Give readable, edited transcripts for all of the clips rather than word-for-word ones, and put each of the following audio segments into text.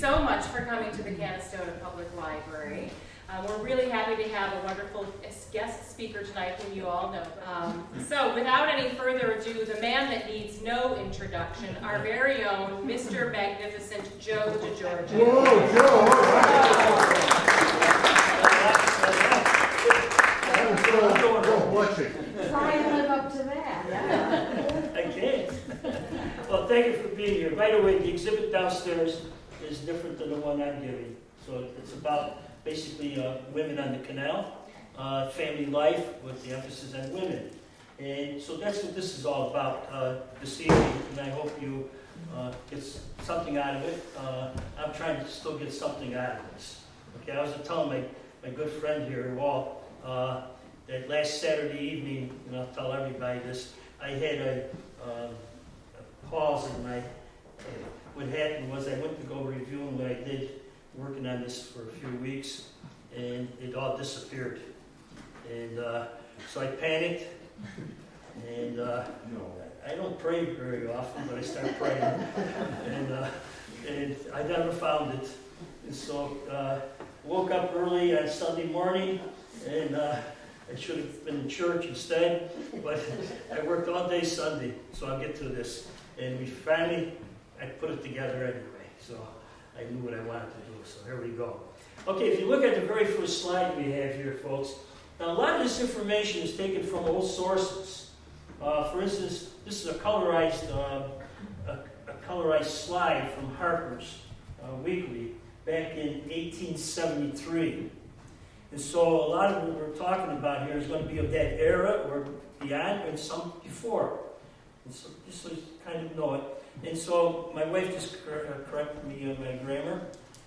so much for coming to the Canastota Public Library. We're really happy to have a wonderful guest speaker tonight whom you all know. So without any further ado, the man that needs no introduction, our very own Mr. Magnificent Joe DeGiorgio. Whoa, Joe! Don't watch it. Try to live up to that. Yeah. I can't. Well, thank you for being here. By the way, the exhibit downstairs is different than the one I'm giving. So it's about basically women on the canal, family life with the emphasis on women. And so that's what this is all about this evening, and I hope you get something out of it. I'm trying to still get something out of this. Okay, I was telling my good friend here, Walt, that last Saturday evening, and I'll tell everybody this, I had a pause in my, what happened was I went to go reviewing what I did working on this for a few weeks, and it all disappeared. And so I panicked, and I don't pray very often, but I started praying, and I never found it. And so woke up early on Sunday morning, and I should have been in church instead, but I worked all day Sunday, so I'll get to this. And I put it together anyway, so I knew what I wanted to do, so here we go. Okay, if you look at the very first slide we have here, folks, now a lot of this information is taken from old sources. For instance, this is a colorized slide from Harper's Weekly back in 1873. And so a lot of what we're talking about here is going to be of that era or beyond and some before. And so just so you kind of know it. And so my wife just corrected me on my grammar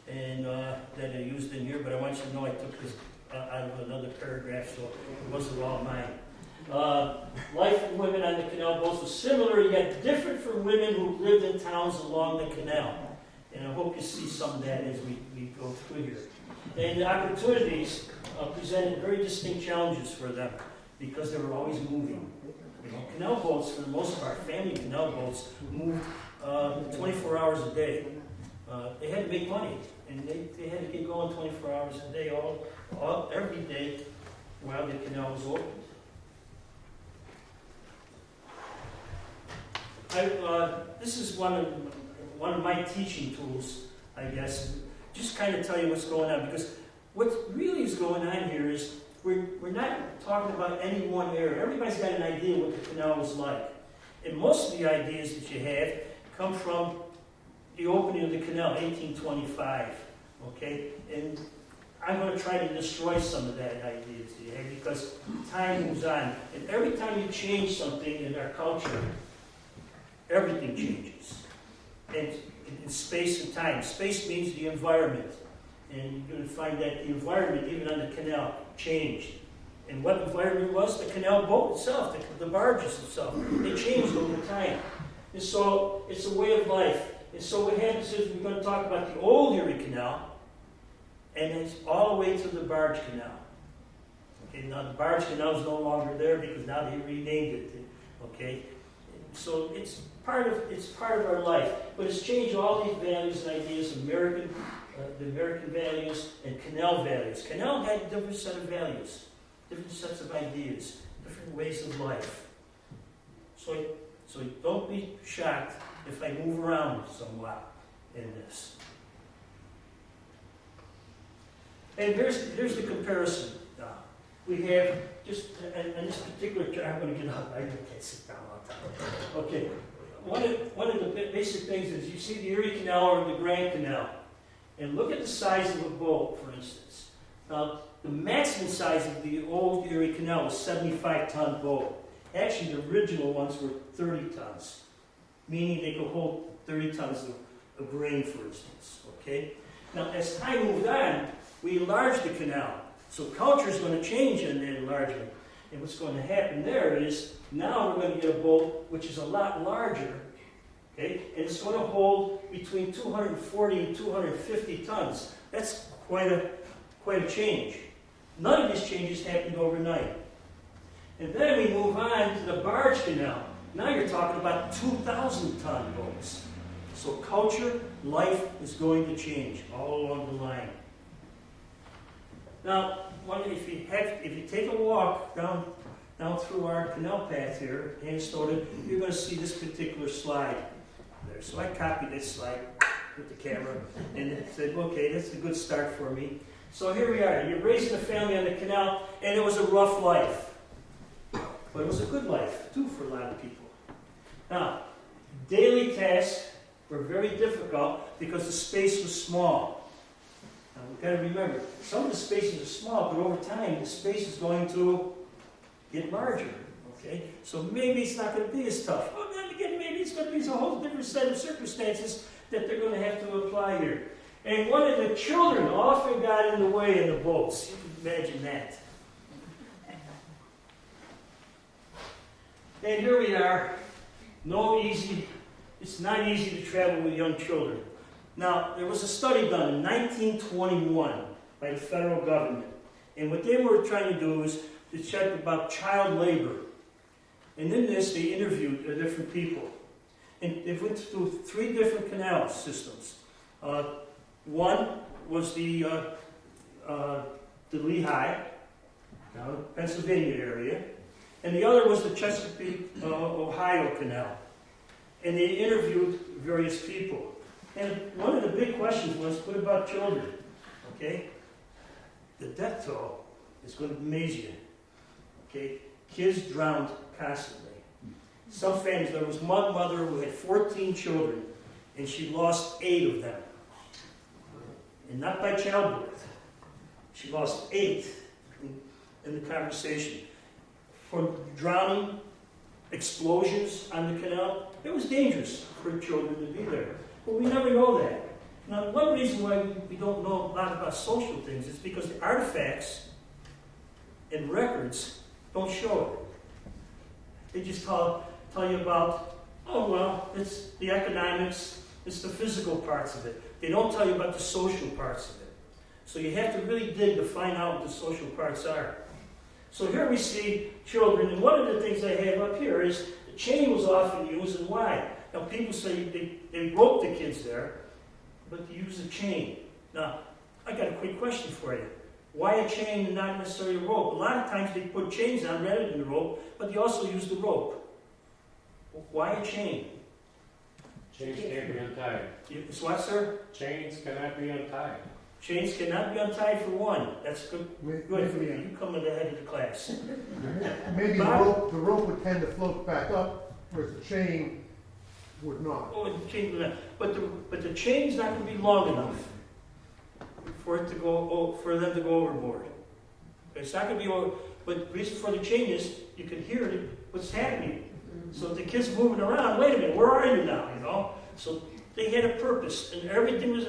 and that I used in here, but I want you to know I took this out of another paragraph, so it wasn't all mine. Life of women on the canal boats was similar yet different from women who lived in towns along the canal. And I hope you see some of that as we go through here. And the opportunities presented very distinct challenges for them because they were always moving. Canal boats, for the most part, family canal boats, moved 24 hours a day. They had to make money, and they had to get going 24 hours a day, every day, while the canal was open. This is one of my teaching tools, I guess. Just kind of tell you what's going on, because what really is going on here is we're not talking about any one area. Everybody's got an idea what the canal was like. And most of the ideas that you have come from the opening of the canal, 1825. Okay? And I'm going to try to destroy some of that ideas that you have because time moves on. And every time you change something in our culture, everything changes. And in space and time. Space means the environment. And you're going to find that the environment, even on the canal, changed. And what environment was? The canal boat itself, the barges itself. They changed over time. And so it's a way of life. And so what happens is we're going to talk about the old Erie Canal, and it's all the way to the barge canal. Okay, now the barge canal is no longer there because now they renamed it. Okay, so it's part of our life, but it's changed all these values and ideas, the American values and canal values. Canal had a different set of values, different sets of ideas, different ways of life. So don't be shocked if I move around somewhat in this. And here's the comparison. We have just, in this particular chart, I'm going to get up. I can't sit down all the time. Okay. One of the basic things is you see the Erie Canal or the Grand Canal. And look at the size of a boat, for instance. Now, the maximum size of the old Erie Canal was 75-ton boat. Actually, the original ones were 30 tons, meaning they could hold 30 tons of grain, for instance. Okay. Now, as time moved on, we enlarged the canal. So culture is going to change in that enlargement. And what's going to happen there is now we're going to get a boat which is a lot larger. Okay? And it's going to hold between 240 and 250 tons. That's quite a change. None of these changes happened overnight. And then we move on to the barge canal. Now you're talking about 2,000-ton boats. So culture, life is going to change all along the line. Now, if you take a walk down through our canal path here, Canastota, you're going to see this particular slide there. So I copied this slide with the camera and said, okay, that's a good start for me. So here we are. You're raising a family on the canal, and it was a rough life. But it was a good life, too, for a lot of people. Now, daily tasks were very difficult because the space was small. Now, we've got to remember, some of the spaces are small, but over time, the space is going to get larger. Okay? So maybe it's not going to be as tough. Oh, then again, maybe it's going to be a whole different set of circumstances that they're going to have to apply here. And one of the children often got in the way in the boats. You can imagine that. And here we are. It's not easy to travel with young children. Now, there was a study done in 1921 by the federal government. And what they were trying to do is to check about child labor. And in this, they interviewed different people. And they went through 3 different canal systems. One was the Lehigh, down in the Pennsylvania area. And the other was the Chesapeake, Ohio Canal. And they interviewed various people. And one of the big questions was, what about children? Okay? The death toll is going to amaze you. Okay? Kids drowned constantly. Some families, there was one mother who had 14 children, and she lost 8 of them. And not by childbirth. She lost 8 in the conversation. For drowning, explosions on the canal, it was dangerous for children to be there. But we never know that. Now, one reason why we don't know a lot about social things is because the artifacts and records don't show it. They just tell you about, oh, well, it's the economics, it's the physical parts of it. They don't tell you about the social parts of it. So you have to really dig to find out what the social parts are. So here we see children, and one of the things I have up here is the chain was often used, and why? Now people say they rope the kids there, but they use a chain. Now, I got a quick question for you. Why a chain and not necessarily a rope? A lot of times they put chains on rather than the rope, but they also use the rope. Why a chain? Chains can't be untied. It's what, sir? Chains cannot be untied. Chains cannot be untied for one. That's good for you. You come at the head of the class. Maybe the rope would tend to float back up, whereas the chain would not. Oh, the chain would not. But the chain's not going to be long enough for it to go for them to go overboard. It's not going to be over. But the reason for the chain is you can hear what's happening. So the kid's moving around. Wait a minute, where are you now? You know. So they had a purpose, and everything was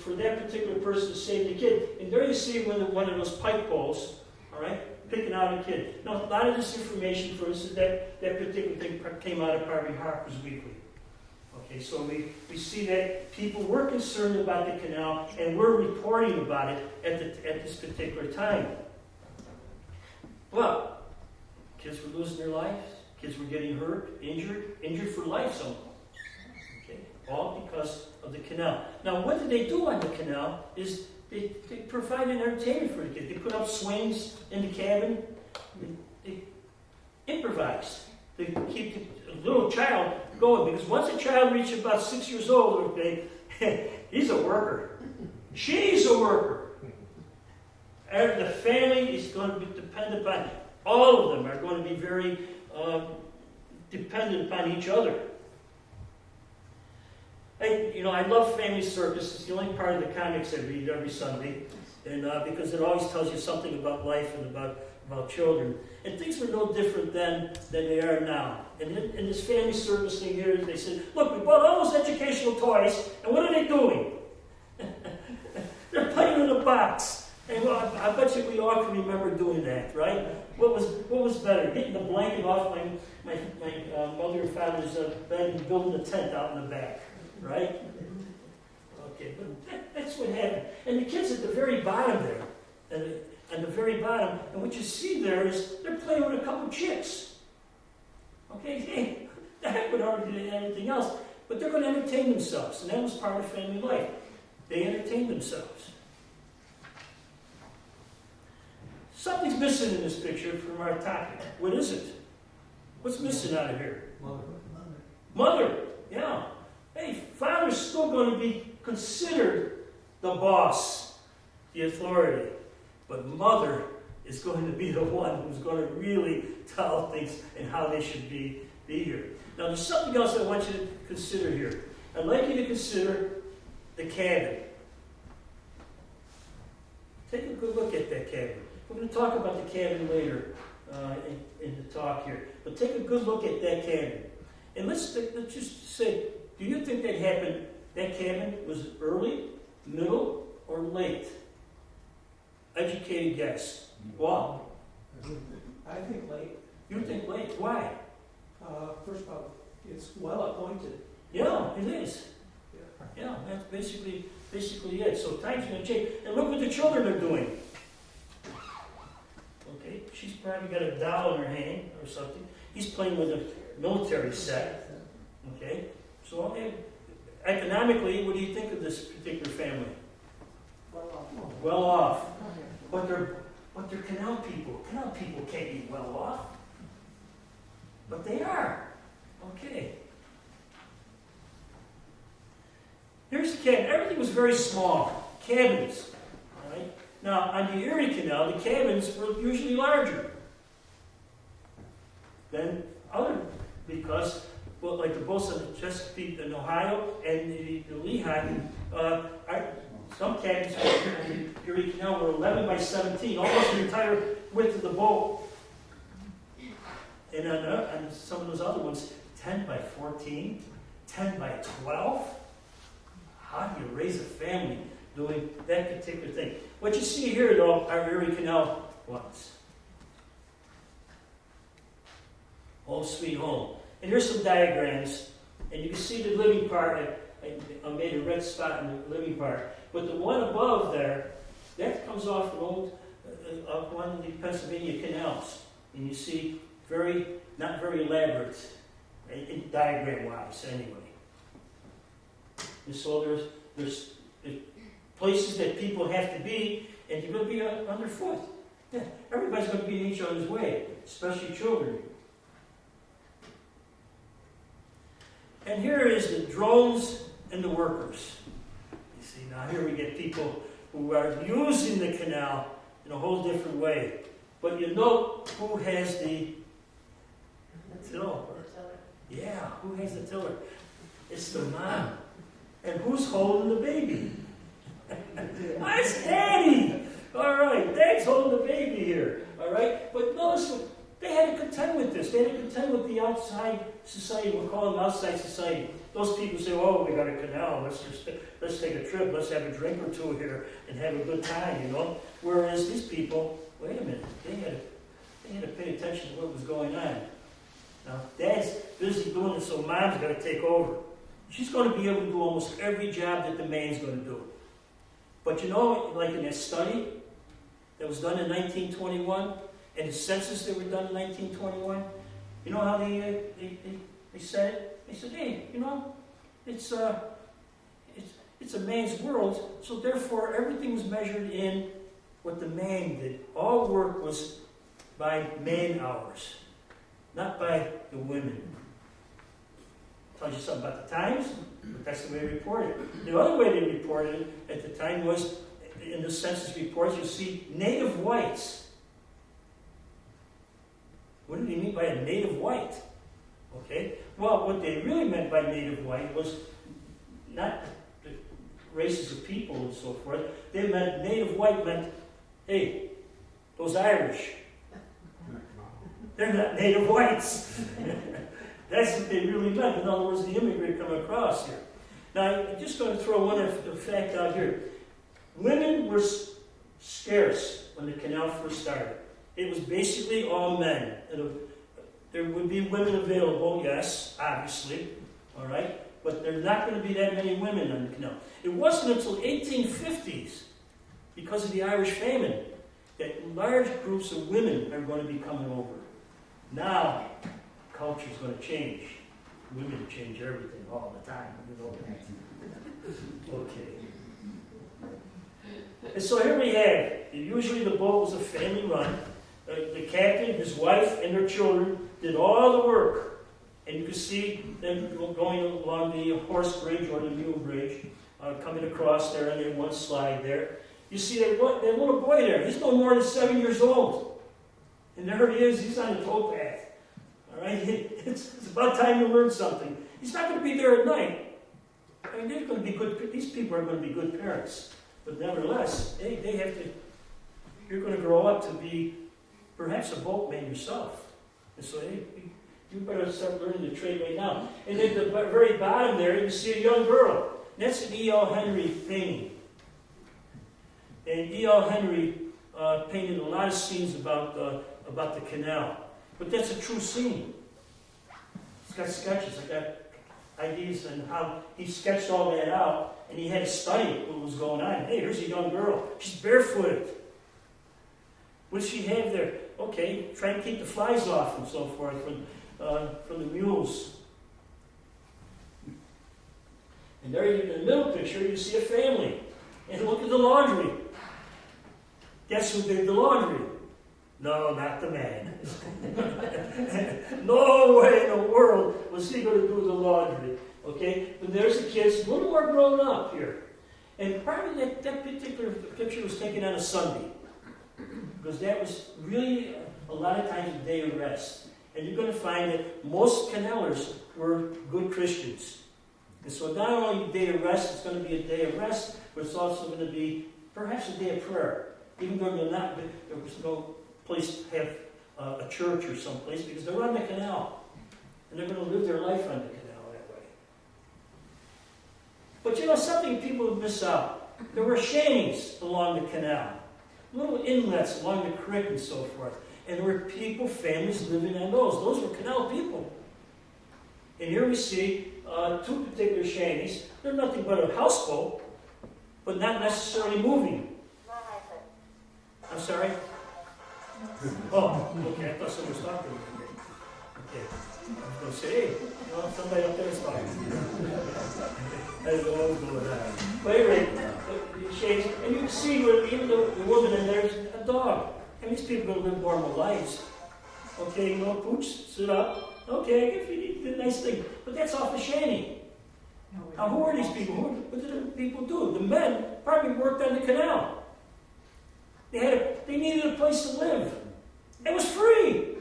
for that particular person to save the kid. And there you see one of those pike poles, all right, picking out a kid. Now, a lot of this information, for instance, that particular thing came out of probably Harper's Weekly. Okay, so we see that people were concerned about the canal, and we're reporting about it at this particular time. But kids were losing their lives. Kids were getting hurt, injured for life somehow. Okay, all because of the canal. Now, what did they do on the canal is they provided entertainment for the kids. They put up swings in the cabin. They improvised. They keep the little child going, because once a child reaches about 6 years old, okay, he's a worker. She's a worker. And the family is going to be dependent upon, all of them are going to be very dependent upon each other. I love Family Circus. It's the only part of the comics I read every Sunday, and because it always tells you something about life and about children. And things were no different then than they are now. And in this Family Circus thing here, they said, look, we bought all those educational toys, and what are they doing? They're playing in a box. And well, I bet you we all can remember doing that, right? What was better, getting the blanket off my mother and father's bed and building a tent out in the back, right? Okay, but that's what happened. And the kids at the very bottom there, and the very bottom, and what you see there is they're playing with a couple chicks. Okay, hey, that would already do anything else. But they're going to entertain themselves, and that was part of family life. They entertained themselves. Something's missing in this picture from our topic. What is it? What's missing out of here? Mother. Yeah. Hey, father's still going to be considered the boss, the authority. But mother is going to be the one who's going to really tell things and how they should be here. Now, there's something else I want you to consider here. I'd like you to consider the cabin. Take a good look at that cabin. We're going to talk about the cabin later in the talk here. But take a good look at that cabin. And let's just say, do you think that cabin was early, middle, or late? Educated guess. Wow. I think late. You think late. Why? First of all, it's well appointed. Yeah, it is. Yeah, that's basically it. So time's going to change. And look what the children are doing. Okay, she's probably got a doll in her hand or something. He's playing with a military set. Okay, so economically, what do you think of this particular family? Well off. But they're canal people. Canal people can't be well off. But they are. Okay. Here's the cabin. Everything was very small. Cabins. All right? Now, on the Erie Canal, the cabins were usually larger than other, because, well, like the boats on the Chesapeake in Ohio and the Lehigh, some cabins on the Erie Canal were 11 by 17, almost the entire width of the boat. And on some of those other ones, 10 by 14, 10 by 12. How do you raise a family doing that particular thing? What you see here, though, are Erie Canal ones. Home sweet home. And here's some diagrams. And you can see the living part. I made a red spot in the living part. But the one above there, that comes off of one of the Pennsylvania canals. And you see not very elaborate, diagram-wise, anyway. And so there's places that people have to be, and you're going to be underfoot. Yeah, everybody's going to be in each other's way, especially children. And here is the drones and the workers. You see, now here we get people who are using the canal in a whole different way. But you know who has the tiller? Yeah, who has the tiller? It's the mom. And who's holding the baby? That's Daddy! All right, Dad's holding the baby here. All right? But notice, they had to contend with this. They had to contend with the outside society. We'll call them outside society. Those people say, oh, we got a canal. Let's take a trip. Let's have a drink or two here and have a good time, you know? Whereas these people, wait a minute, they had to pay attention to what was going on. Now, Dad's busy doing it, so Mom's got to take over. She's going to be able to do almost every job that the man's going to do. But you know, like in that study that was done in 1921, and the census that were done in 1921, you know how they said it? They said, hey, you know, it's a man's world, so therefore everything was measured in what the man did. All work was by man hours, not by the women. Tells you something about the times, but that's the way they reported it. The other way they reported it at the time was, in the census reports, you see native whites. What did he mean by a native white? Okay, well, what they really meant by native white was not the races of people and so forth. They meant, native white meant, hey, those Irish, they're not native whites. That's what they really meant. In other words, the immigrant come across here. Now, I'm just going to throw one fact out here. Women were scarce when the canal first started. It was basically all men. There would be women available, yes, obviously, all right? But there's not going to be that many women on the canal. It wasn't until 1850s, because of the Irish famine, that large groups of women are going to be coming over. Now, culture is going to change. women change everything all the time, you know that. Okay. And so here we have, usually the boat was a family run. The captain, his wife, and their children did all the work. And you can see them going along the horse bridge or the mule bridge, coming across there, and then one slide there. You see that little boy there, he's no more than 7 years old. And there he is, he's on the towpath. All right, it's about time you learn something. He's not going to be there at night. I mean, they're going to be good. These people are going to be good parents, but nevertheless, they have to. You're going to grow up to be perhaps a boatman yourself, and so you better start learning the trade right now. And at the very bottom there, you see a young girl. That's an E.L. Henry painting, and E.L. Henry painted a lot of scenes about the canal. But that's a true scene. He's got sketches. I got ideas on how he sketched all that out, and he had to study what was going on. Hey, here's a young girl. She's barefooted. What does she have there? Okay, trying to keep the flies off and so forth from the mules. And there in the middle picture, you see a family. And look at the laundry. Guess who did the laundry? No, not the man. No way in the world was he going to do the laundry. Okay? But there's the kids, a little more grown up here. And probably that particular picture was taken on a Sunday. Because that was really a lot of times a day of rest. And you're going to find that most canalers were good Christians. And so not only a day of rest, it's going to be a day of rest, but it's also going to be perhaps a day of prayer. Even though there was no place to have a church or someplace, because they're on the canal. And they're going to live their life on the canal that way. But you know, something people miss out. There were shanties along the canal. Little inlets along the creek and so forth. And there were people, families living on those. Those were canal people. And here we see two particular shanties. They're nothing but a houseboat, but not necessarily moving. I'm sorry? Oh, okay, I thought someone was talking to me. Okay. I was going to say, hey, somebody up there is talking. I don't know what was going on. But anyway, the shades, and you can see where even the woman in there's a dog. And these people are going to live normal lives. Okay, pooch, sit up. Okay, if you need a nice thing. But that's off the shanty. Now, who are these people? What did the people do? The men probably worked on the canal. They needed a place to live. It was free.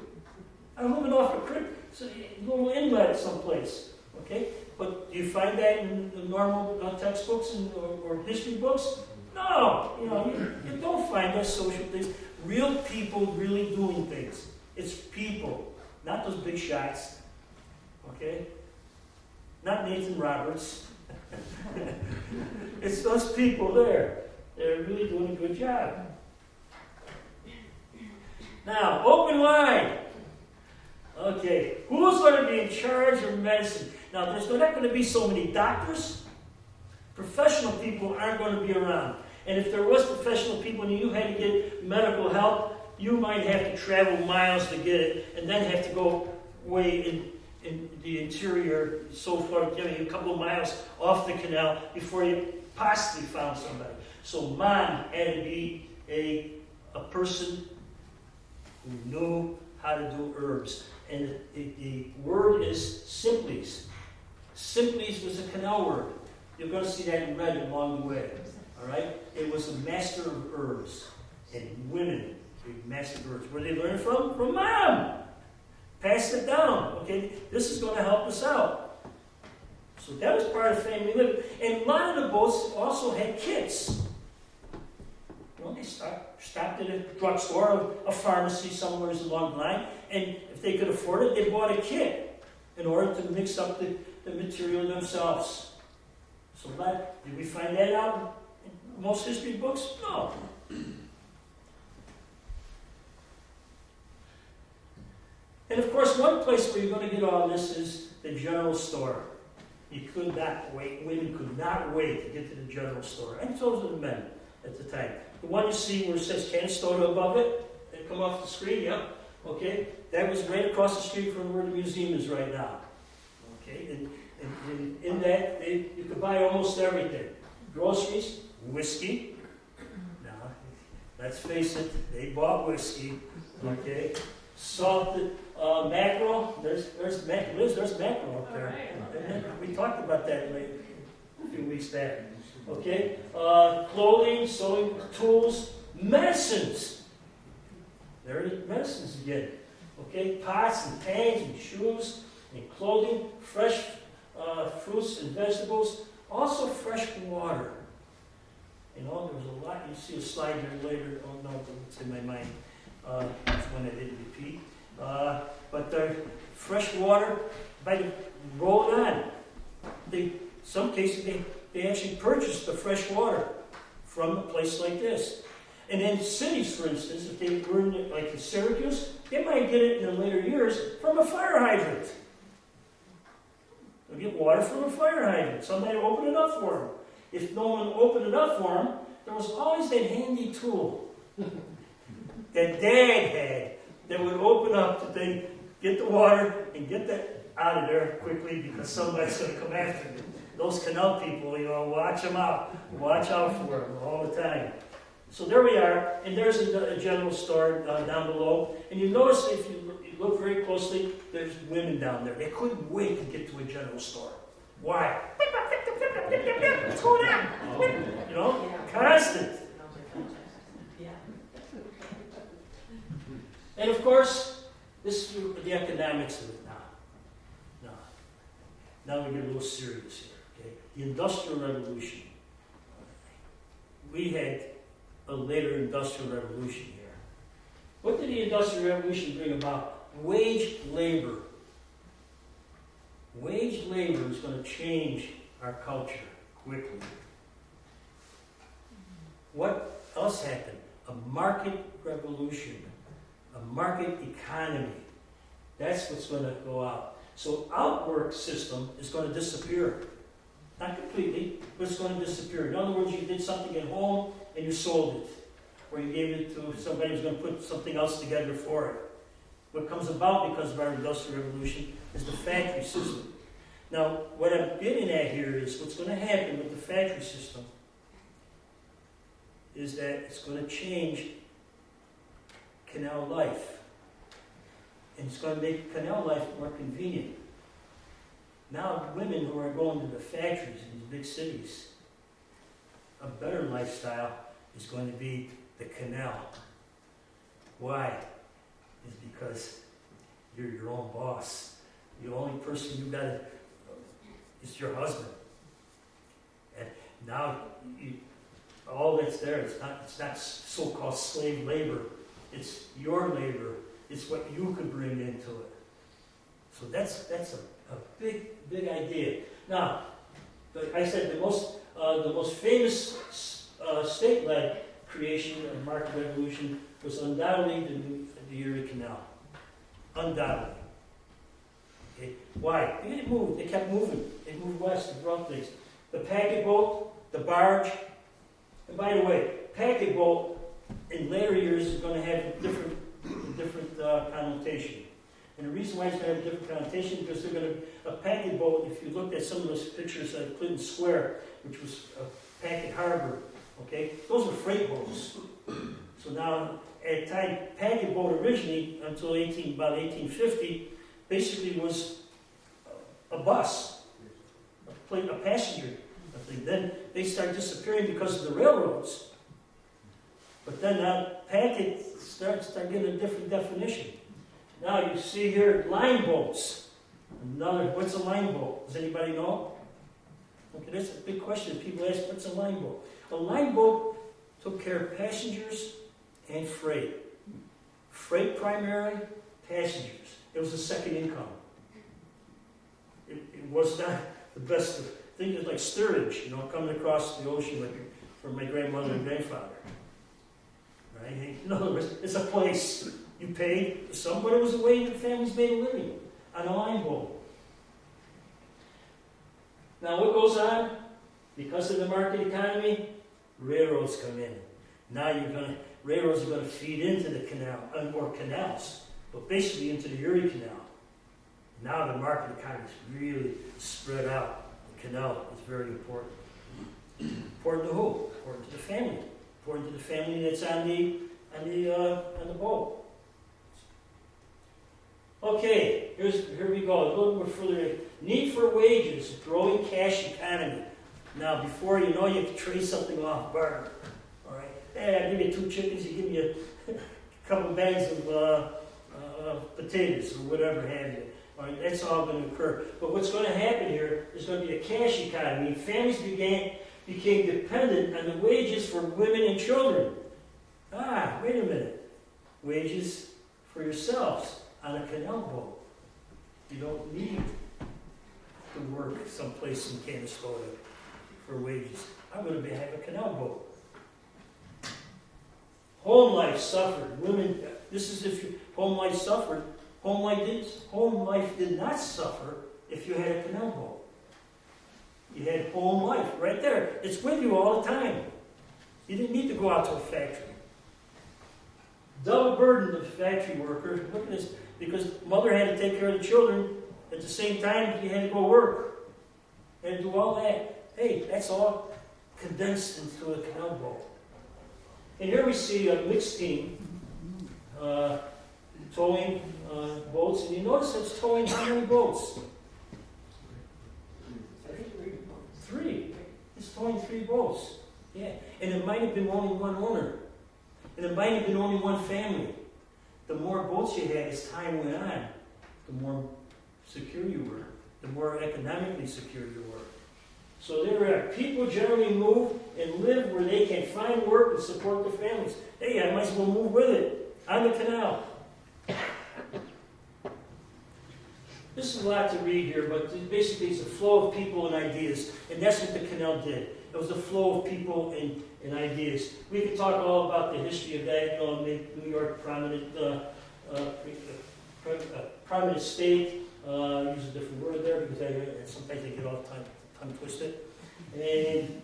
I'm living off a creek, so a little inlet someplace. Okay? But do you find that in the normal textbooks or history books? No. You don't find those social things. Real people really doing things. It's people, not those big shots. Okay? Not Nathan Roberts. It's those people there. They're really doing a good job. Now, open wide. Okay, who's going to be in charge of medicine? Now, there's not going to be so many doctors. Professional people aren't going to be around. And if there was professional people and you had to get medical help, you might have to travel miles to get it, and then have to go way in the interior, so far, a couple of miles off the canal before you possibly found somebody. So Mom had to be a person who knew how to do herbs. And the word is simplies. Simplies was a canal word. You're going to see that in red along the way. All right? It was a master of herbs. And women, the master of herbs. Where they learned from? From Mom. Passed it down. Okay? This is going to help us out. So that was part of family living. And a lot of the boats also had kits. They stopped at a drugstore, a pharmacy somewhere along the line, and if they could afford it, they bought a kit in order to mix up the material themselves. So did we find that out in most history books? No. And of course, one place where you're going to get all this is the general store. You could not wait. Women could not wait to get to the general store. And so did the men at the time. The one you see where it says Canastota above it, they come off the screen, yeah? Okay? That was right across the street from where the museum is right now. Okay? Okay, and in that, you could buy almost everything. Groceries, whiskey. Now, let's face it, they bought whiskey. Okay, salted mackerel. There's mackerel up there. And we talked about that like a few weeks back. Okay, clothing, sewing tools, medicines. There are medicines again. Okay, pots and pans and shoes and clothing, fresh fruits and vegetables, also fresh water. You know, there was a lot. You see a slide there later. Oh no, it's in my mind. It's one I didn't repeat. But the fresh water, by the roll it on. Some cases they actually purchased the fresh water from a place like this. And in cities, for instance, if they were like in Syracuse, they might get it in the later years from a fire hydrant. They'll get water from a fire hydrant. Somebody opened it up for them. If no one opened it up for them, there was always that handy tool that Dad had that would open up the thing, get the water, and get that out of there quickly because somebody's going to come after you. Those Canal people, you know, watch them out. Watch out for them all the time. So there we are, and there's a general store down below. And you notice if you look very closely, there's women down there. They couldn't wait to get to a general store. Why? What's going on? You know, constant. And of course, this is the economics of it now. Now we get a little serious here. Okay? The Industrial Revolution. We had a later Industrial Revolution here. What did the Industrial Revolution bring about? Wage labor. Wage labor is going to change our culture quickly. What else happened? A market revolution. A market economy. That's what's going to go out. So outwork system is going to disappear. Not completely, but it's going to disappear. In other words, you did something at home and you sold it. Or you gave it to somebody who's going to put something else together for it. What comes about because of our Industrial Revolution is the factory system. Now, what I'm getting at here is what's going to happen with the factory system is that it's going to change Canal life. And it's going to make Canal life more convenient. Now, women who are going to the factories in these big cities, a better lifestyle is going to be the Canal. Why? Is because you're your own boss. The only person you got is your husband. And now, all that's there, it's not so-called slave labor. It's your labor. It's what you could bring into it. So that's a big idea. Now, like I said, the most famous state-led creation of market revolution was undoubtedly the Erie Canal. Undoubtedly. Okay. Why? They moved. They kept moving. They moved west and brought things. The packet boat, the barge. And by the way, packet boat in later years is going to have a different connotation. And the reason why it's going to have a different connotation is because they're going to, a packet boat, if you looked at some of those pictures of Clinton Square, which was a packet harbor, okay, those were freight boats. So now, at the time, packet boat originally, until about 1850, basically was a bus, a passenger thing. Then they started disappearing because of the railroads. But then now, packet start getting a different definition. Now you see here line boats. What's a line boat? Does anybody know? Okay, that's a big question. People ask, what's a line boat? A line boat took care of passengers and freight. Freight primarily, passengers. It was a second income. It was not the best of things like steerage, coming across the ocean like from my grandmother and grandfather. Right? In other words, it's a place. You paid for some, but it was a way that families made a living on a line boat. Now what goes on? Because of the market economy, railroads come in. Now railroads are going to feed into the canal, or canals, but basically into the Erie Canal. Now the market economy is really spread out. The canal is very important. Important to who? Important to the family. Important to the family that's on the boat. Okay, here we go. A little more further. Need for wages, growing cash economy. Now, before you know, you have to trade something off barter. All right. Hey, I give you 2 chickens, you give me a couple bags of potatoes or whatever have you. All right, that's all going to occur. But what's going to happen here is going to be a cash economy. Families became dependent on the wages for women and children. Ah, wait a minute. Wages for yourselves on a canal boat. You don't need to work someplace in Canastota for wages. I'm going to have a canal boat. Home life suffered. Women, this is if your home life suffered. Home life did not suffer if you had a canal boat. You had home life right there. It's with you all the time. You didn't need to go out to a factory. Double burden of factory workers. Look at this. Because mother had to take care of the children. At the same time, you had to go work. You had to do all that. Hey, that's all condensed into a canal boat. And here we see a mixed team towing boats. And you notice it's towing how many boats? 3. It's towing 3 boats. Yeah. And it might have been only one owner. And it might have been only one family. The more boats you had as time went on, the more secure you were, the more economically secure you were. So there are people generally move and live where they can find work and support their families. Hey, I might as well move with it on the canal. This is a lot to read here, but basically it's a flow of people and ideas, and that's what the canal did. It was a flow of people and ideas. We could talk all about the history of that, New York prominent state. Use a different word there because sometimes I get all the tongue twisted. And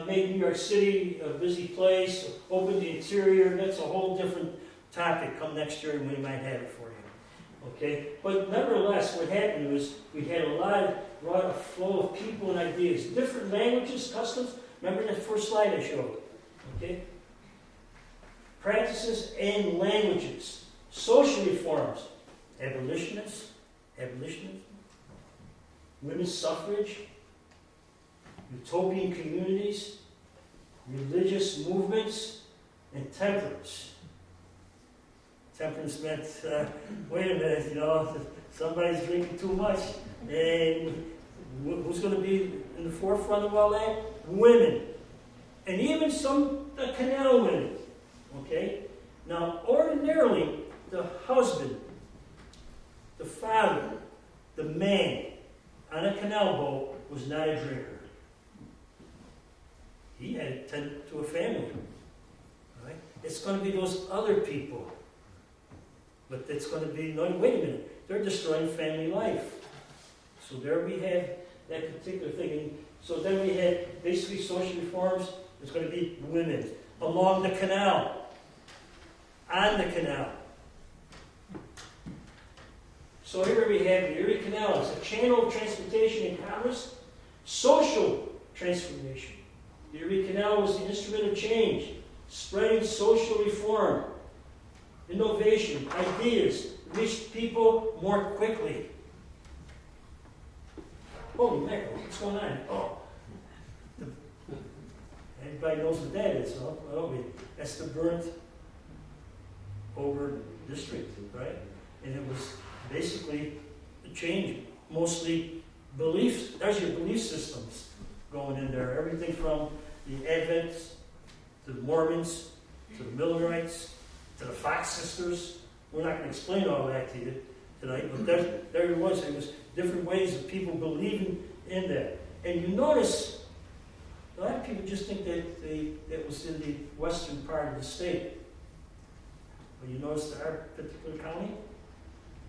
made New York City a busy place, opened the interior. That's a whole different topic. Come next year and we might have it for you. Okay? But nevertheless, what happened was we had a lot of flow of people and ideas. Different languages, customs. Remember that first slide I showed? Okay? Practices and languages. Social reforms. Abolitionism. Women's suffrage. Utopian communities. Religious movements. And temperance. Temperance meant, wait a minute, somebody's drinking too much. And who's going to be in the forefront of all that? Women. And even some canal women. Okay? Now, ordinarily, the husband, the father, the man on a canal boat was not a drinker. He had to tend to a family. Right? It's going to be those other people. But it's going to be, no, wait a minute, they're destroying family life. So there we have that particular thing. And so then we had basically social reforms. It's going to be women along the canal, on the canal. So here we have the Erie Canal. It's a channel of transportation and commerce, social transformation. The Erie Canal was the instrument of change, spreading social reform. Innovation, ideas, reached people more quickly. Holy mackerel, what's going on? Oh. Everybody knows what that is, huh? Well, that's the burnt over district, right? And it was basically a change, mostly beliefs. There's your belief systems going in there. Everything from the Adventists, to the Mormons, to the Millerites, to the Fox sisters. We're not going to explain all that to you tonight, but there it was. There was different ways of people believing in that. And you notice, a lot of people just think that was in the western part of the state. But you notice that our particular county,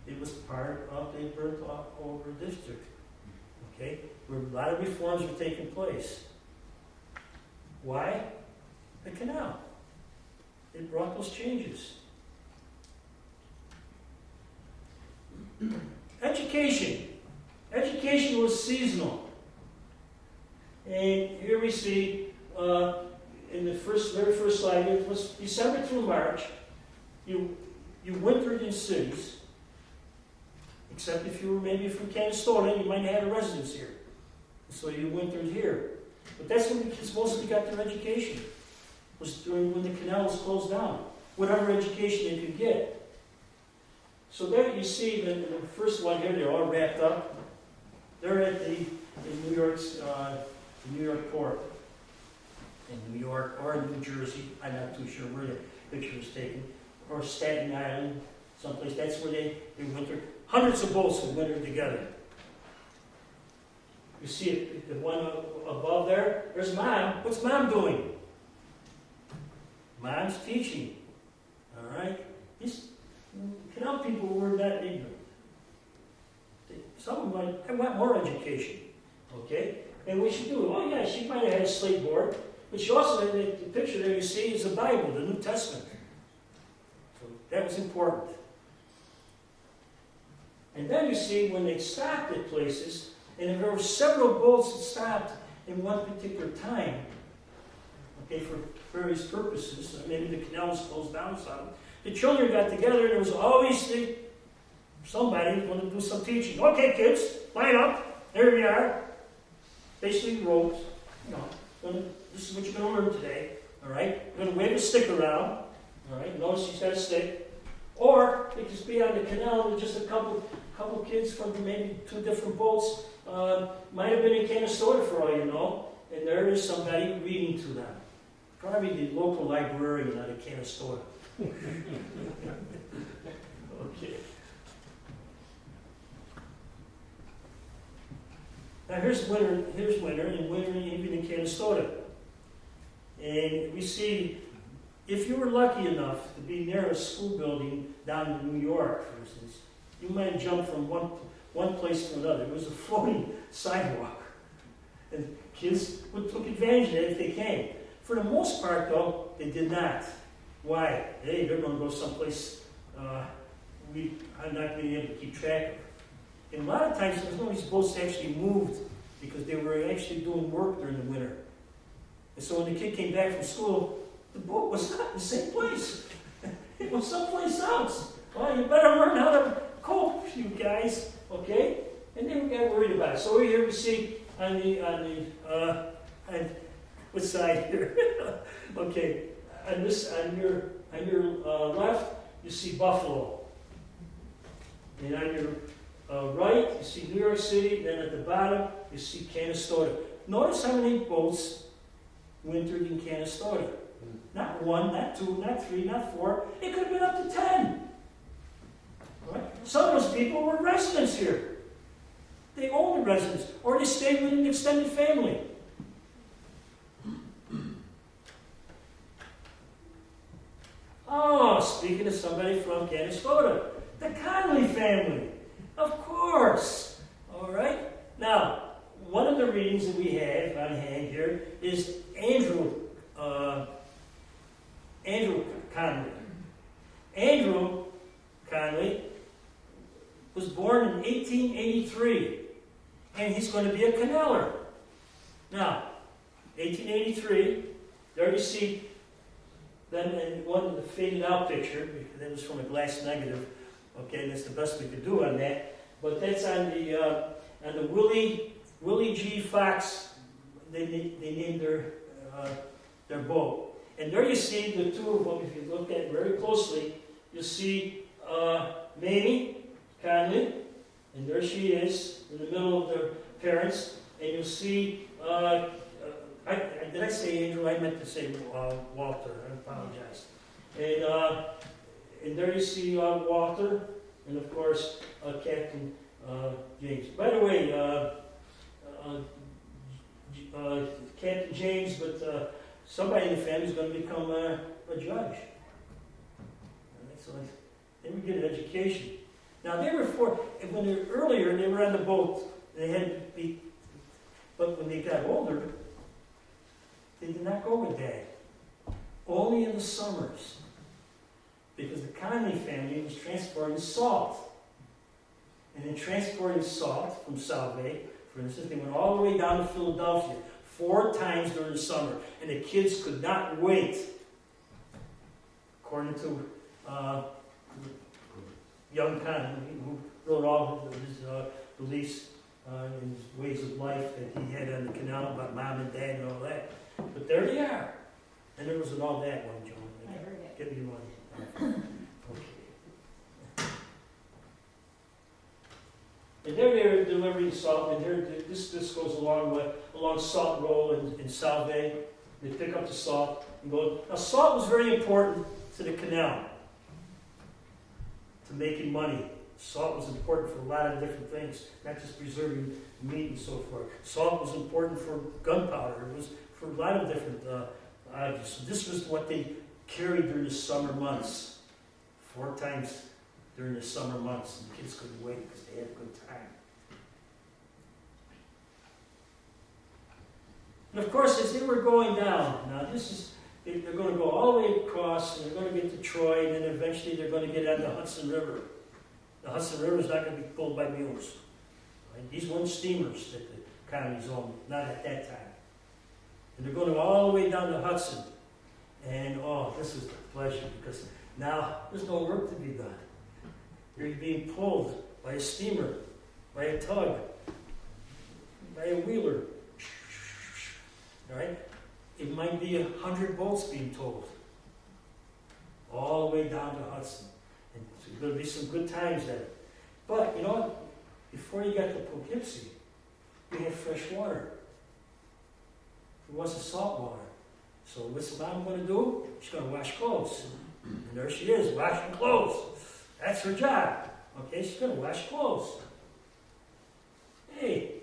it was part of the burnt over district. Okay? Where a lot of reforms were taking place. Why? The canal. It brought those changes. Education. Education was seasonal. And here we see in the very first slide, it was December through March. You wintered in cities, except if you were maybe from Canastota, you might have had a residence here. So you wintered here. But that's when the kids mostly got their education, was during when the canal was closed down. Whatever education they could get. So there you see the first one here, they're all wrapped up. They're at in New York's, the New York port. In New York or in New Jersey, I'm not too sure where the picture was taken. Or Staten Island, someplace. That's where they wintered. Hundreds of boats would winter together. You see it, the one above there? There's Mom. What's Mom doing? Mom's teaching. All right? These canal people were not ignorant. Some of them might, I want more education. Okay? And we should do it. Oh, yeah, she might have had a slate board. But she also had the picture there you see is the Bible, the New Testament. So that was important. And then you see when they stopped at places, and there were several boats that stopped in one particular time, okay, for various purposes. Maybe the canal was closed down or something. The children got together, and there was always somebody going to do some teaching. Okay, kids, line up. There we are. Basically, ropes. This is what you're going to learn today. All right? You're going to wave a stick around. All right? Notice he's got a stick. Or it could be on the canal with just a couple kids from maybe two different boats. Might have been in Canastota for all you know. And there is somebody reading to them. Probably the local librarian out of Canastota. Okay. Now here's winter, and winter even in Canastota. And we see, if you were lucky enough to be near a school building down in New York, for instance, you might jump from one place to another. It was a floating sidewalk. And kids would take advantage of it if they came. For the most part, though, they did not. Why? Hey, they're going to go someplace I'm not being able to keep track of. And a lot of times, some of these boats actually moved because they were actually doing work during the winter. And so when the kid came back from school, the boat was not in the same place. It was someplace else. Well, you better learn how to cope, you guys, okay? And then we got worried about it. So over here we see on what side here? Okay, on your left you see Buffalo, and on your right you see New York City. Then at the bottom you see Canastota. Notice how many boats wintered in Canastota. Not one, not two, not three, not four. It could have been up to 10. Right? Some of those people were residents here. They owned the residence, or they stayed with an extended family. Oh, speaking of somebody from Canastota, the Conley family. Of course. All right. Now, one of the readings that we have on hand here is Andrew Conley. Andrew Conley was born in 1883, and he's going to be a canaler. Now, 1883, there you see, then in one of the faded out picture, that was from a glass negative, okay, that's the best we could do on that, but that's on the Willie G. Fox, they named their boat. And there you see the two of them, if you look at it very closely, you'll see Mamie Conley, and there she is in the middle of their parents, and you'll see, did I say Andrew? I meant to say Walter, I apologize. And there you see Walter, and of course Captain James. By the way, Captain James, but somebody in the family is going to become a judge. Right, so they would get an education. Now they were when they were earlier, they were on the boat. They had to be, but when they got older, they did not go with Dad. Only in the summers, because the Conley family was transporting salt. and then transporting salt from Salve, for instance, they went all the way down to Philadelphia 4 times during the summer, and the kids could not wait. According to young Canal, who wrote all of his beliefs and his ways of life that he had on the canal about mom and dad and all that. But there they are. And there wasn't all that one, Joan. I heard it. Get me money. Okay. And there they were delivering salt, and there this goes along Salt Road in Salve. They pick up the salt and go. Now, salt was very important to the canal, to making money. Salt was important for a lot of different things, not just preserving meat and so forth. Salt was important for gunpowder. It was for a lot of different items. So this was what they carried during the summer months, 4 times during the summer months. And the kids couldn't wait because they had a good time. And of course, as they were going down, now they're going to go all the way across, and they're going to get to Troy, and then eventually they're going to get on the Hudson River. The Hudson River is not going to be pulled by mules. Right? These weren't steamers that the colonies owned, not at that time. And they're going all the way down the Hudson. And this was a pleasure, because now there's no work to be done. You're being pulled by a steamer, by a tug, by a wheeler. All right? It might be 100 boats being towed all the way down the Hudson. And there's going to be some good times there. But, you know what? Before you got to Poughkeepsie, you had fresh water. It wasn't salt water. So what's Mom going to do? She's going to wash clothes. And there she is, washing clothes. That's her job. Okay, she's going to wash clothes. Hey,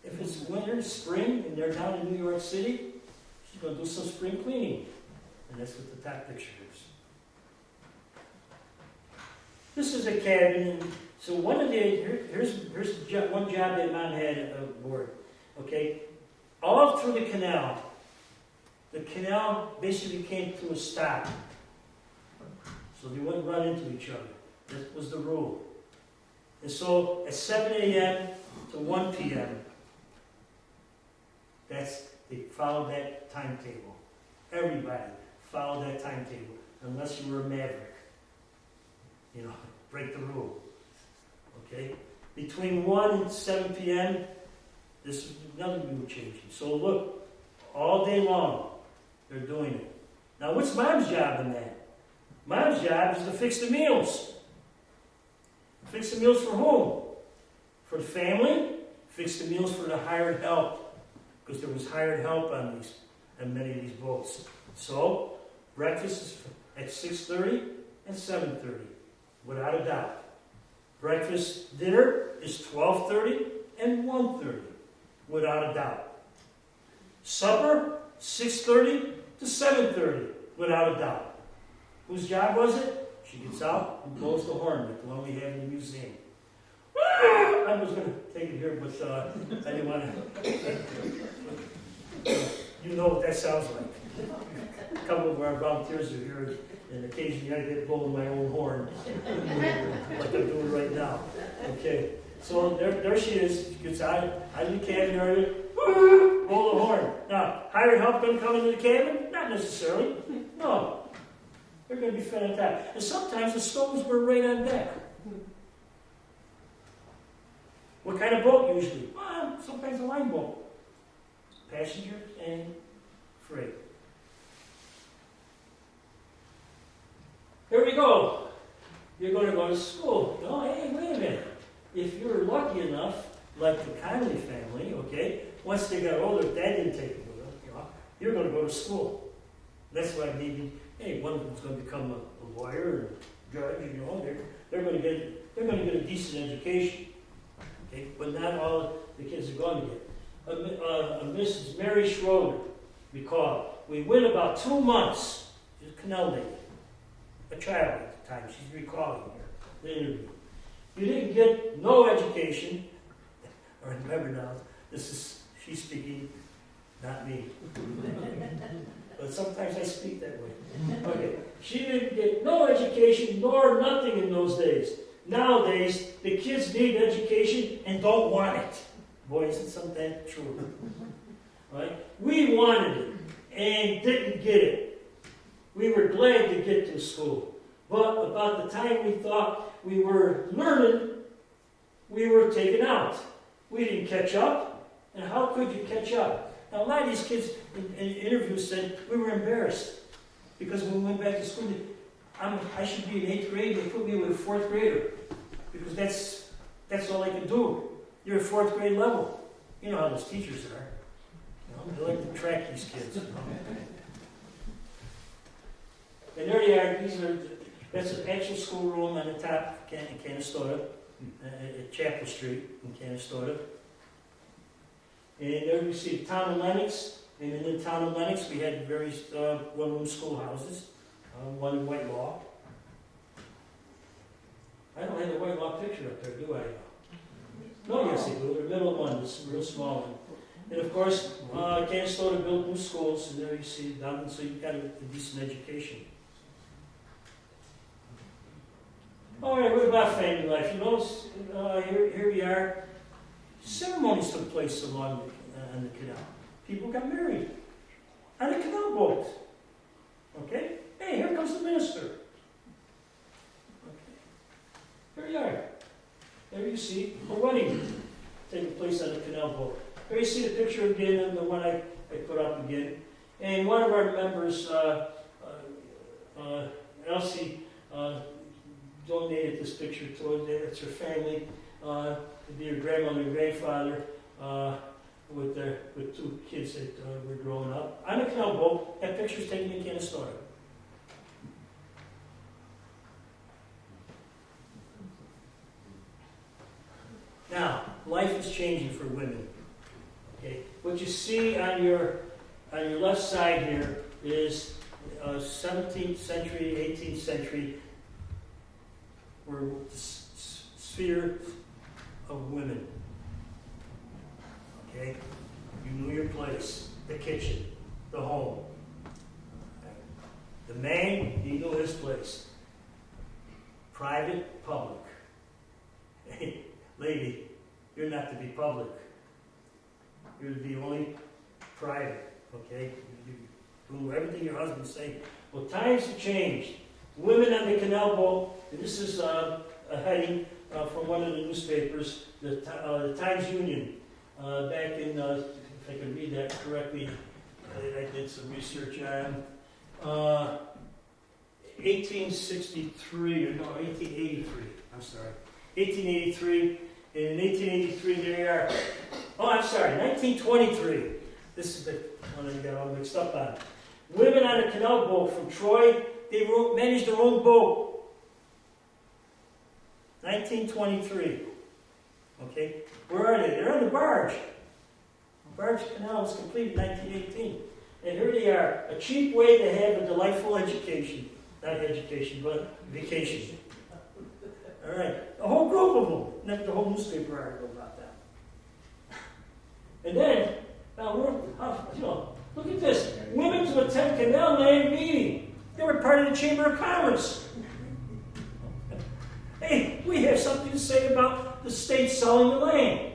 if it's winter, spring, and they're down in New York City, she's going to do some spring cleaning. And that's what the top picture is. This is a cabin, and so here's one job that Mom had aboard. Okay, all through the canal basically came to a stop, so they wouldn't run into each other. That was the rule. And so at 7 a.m. to 1 p.m., they followed that timetable. Everybody followed that timetable, unless you were a maverick. You know, break the rule. Okay? Between 1 and 7 p.m., this is another rule changing. So look, all day long, they're doing it. Now, what's Mom's job in that? Mom's job is to fix the meals. Fix the meals for whom? For the family. Fix the meals for the hired help. Because there was hired help on many of these boats. So, breakfast is at 6:30 and 7:30. Without a doubt. Breakfast, dinner is 12:30 and 1:30. Without a doubt. Supper, 6:30 to 7:30. Without a doubt. Whose job was it? She gets out and blows the horn, like the one we have in the museum. I was going to take it here, but I didn't want to. You know what that sounds like. A couple of our volunteers are here, and occasionally I get blowing my own horn, like I'm doing right now. Okay, so there she is. She gets out of the cabin area, blow the horn. Now, hired help going to come into the cabin? Not necessarily. No. They're going to be fed on top. And sometimes the stoves were right on deck. What kind of boat usually? Sometimes a line boat. Passenger and freight. Here we go. You're going to go to school. No, hey, wait a minute. If you were lucky enough, like the Conley family, okay, once they got older, Dad didn't take them with them, you're going to go to school. That's why maybe, one of them's going to become a lawyer or a judge, they're going to get a decent education. Okay, but not all the kids are going to get. Mrs. Mary Schroeder, recall, we went about 2 months. She's a Canal lady, a child at the time. She's recalling here the interview. You didn't get no education. I remember now. She's speaking, not me. But sometimes I speak that way. Okay, she didn't get no education nor nothing in those days. nowadays the kids need education and don't want it. Boy, isn't something true. Right? We wanted it and didn't get it. We were glad to get to school. But about the time we thought we were learning, we were taken out. We didn't catch up. And how could you catch up? Now, a lot of these kids in interviews said we were embarrassed because when we went back to school, I should be in 8th grade. They put me with a 4th grader because that's all I could do. You're at 4th grade level. You know how those teachers are. You know, they like to track these kids. You know? And there they are. That's an actual schoolroom on the top in Canastota, at Chapel Street in Canastota. And there you see the town of Lenox. And in the town of Lenox, we had various one-room schoolhouses, one in Whitelaw. I don't have the Whitelaw picture up there, do I? No, yes, I do. The middle one, this real small one. And of course, Canastota built new schools, and there you see it down, so you've got a decent education. All right, what about family life? You know, here we are. Ceremonies took place along on the canal. People got married on a canal boat. Okay? Hey, here comes the minister. Okay. Here you are. There you see a wedding taking place on a canal boat. Here you see the picture again, and the one I put up again. And one of our members, Elsie, donated this picture to her. It's her family, to be her grandmother and grandfather, with 2 kids that were growing up. On a canal boat, that picture's taken in Canastota. Now, life is changing for women. Okay, what you see on your left side here is 17th century, 18th century, were the sphere of women. Okay, you knew your place, the kitchen, the home. The man, he knew his place. Private, public. Hey, lady, you're not to be public. You're to be only private, okay? You do everything your husband say. Well, times have changed. Women on the canal boat, and this is a heading from one of the newspapers, the Times Union, back in, if I can read that correctly, I did some research on 1863, or no, 1883, I'm sorry. 1883, and in 1883 they are, oh, I'm sorry, 1923. This is the one I got all mixed up on. Women on a canal boat from Troy, they managed their own boat. 1923. Okay? Where are they? They're on the barge. The barge canal was completed in 1918. And here they are. A cheap way to have a delightful education. Not education, but vacation. All right. A whole group of them. Not the whole newspaper article about that. And then, now look at this. Women to attend Canal Land meeting. They were part of the Chamber of Commerce. Hey, we have something to say about the state selling the land.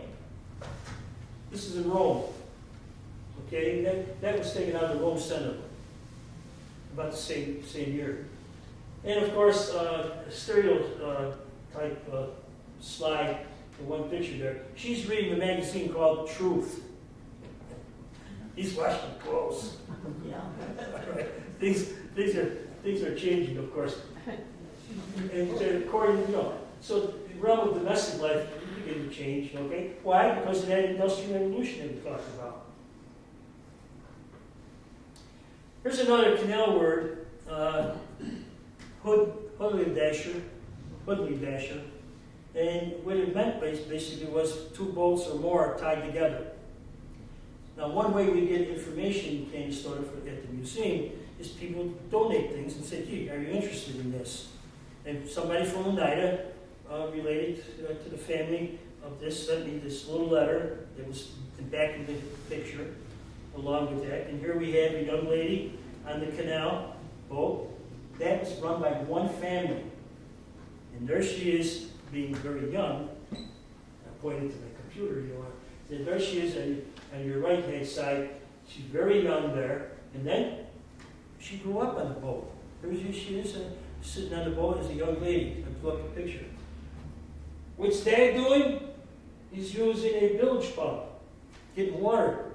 This is in Rome. Okay, that was taken out of the Rome Senate about the same year. And of course, stereotype slide, the one picture there. She's reading a magazine called Truth. He's watching close. Yeah. Right. Things are changing, of course. And according, so the realm of domestic life is beginning to change, okay? Why? Because of that industrial revolution that we talked about. Here's another canal word, hoodly dasher. And what it meant basically was 2 boats or more tied together. Now, one way we get information in Canastota at the museum is people donate things and say, gee, are you interested in this? And somebody from Oneida, related to the family of this, sent me this little letter that was the back of the picture along with that. And here we have a young lady on the canal boat. That was run by one family. And there she is being very young, I pointed to the computer, you know, and there she is on your right-hand side. She's very young there, and then she grew up on the boat. There she is, sitting on the boat as a young lady. I blew up a picture. What's Dad doing? He's using a bilge pump, getting water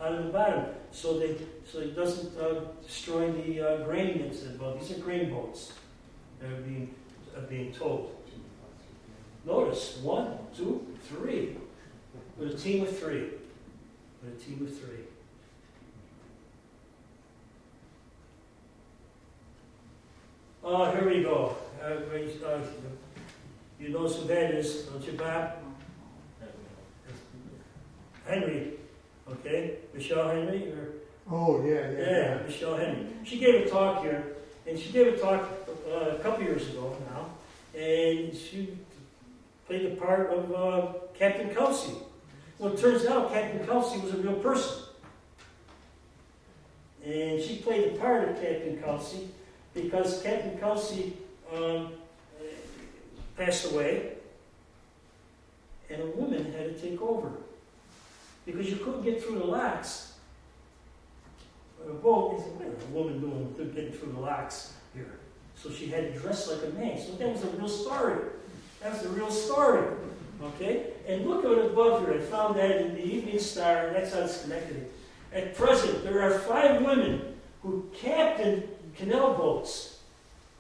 out of the bottom, so it doesn't destroy the grain that's in the boat. These are grain boats that are being towed. Notice 1, 2, 3. With a team of 3. With a team of 3. Oh, here we go. You know who that is, don't you, Bob? Henry. Okay? Michelle Henry? Or, Oh, yeah. Michelle Henry. She gave a talk here, and she gave a talk a couple years ago now, and she played the part of Captain Kelsey. Well, it turns out Captain Kelsey was a real person. And she played the part of Captain Kelsey because Captain Kelsey passed away, and a woman had to take over. Because you couldn't get through the locks. A boat, a woman getting through the locks here. So she had to dress like a man. So that was a real story. That was a real story. Okay? And look at above here. I found that in the Evening Star, and that's how it's connected. At present, there are 5 women who captained canal boats.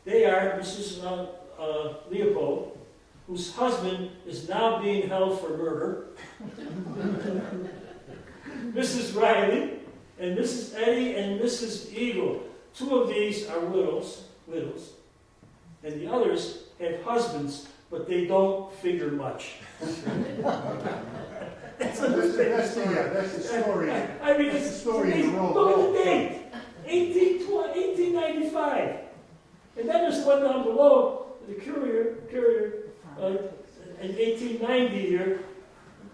They are Mrs. Leopold, whose husband is now being held for murder, Mrs. Riley, and Mrs. Eddie and Mrs. Eagle. 2 of these are widows, and the others have husbands, but they don't figure much. That's the story. I mean, That's it's the story in the roll. Look at the date, 1895. And then there's one down below, the Courier, in 1890 here.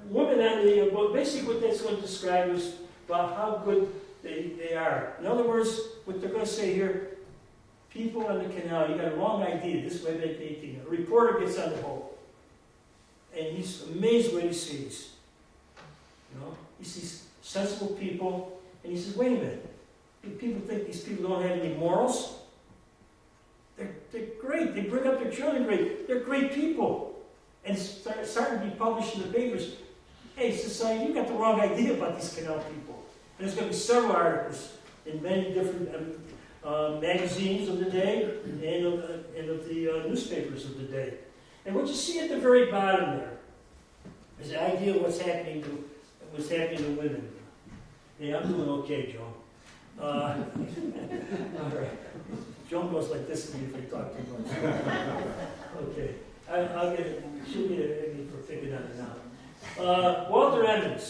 Women on the boat, basically what that's going to describe is about how good they are. In other words, what they're going to say here, people on the canal, you got a wrong idea. This way back to 18. A reporter gets on the boat, and he's amazed what he sees. You know, he sees sensible people, and he says, wait a minute. People think these people don't have any morals. They're great. They bring up their children great. They're great people. And it's starting to be published in the papers. Hey, society, you got the wrong idea about these canal people. And there's going to be several articles in many different magazines of the day and of the newspapers of the day. And what you see at the very bottom there is the idea of what's happening to women. Hey, I'm doing okay, Joan. All right. Joan goes like this to me if I talk too much. Okay. She'll get it for picking on it now. Walter Emmons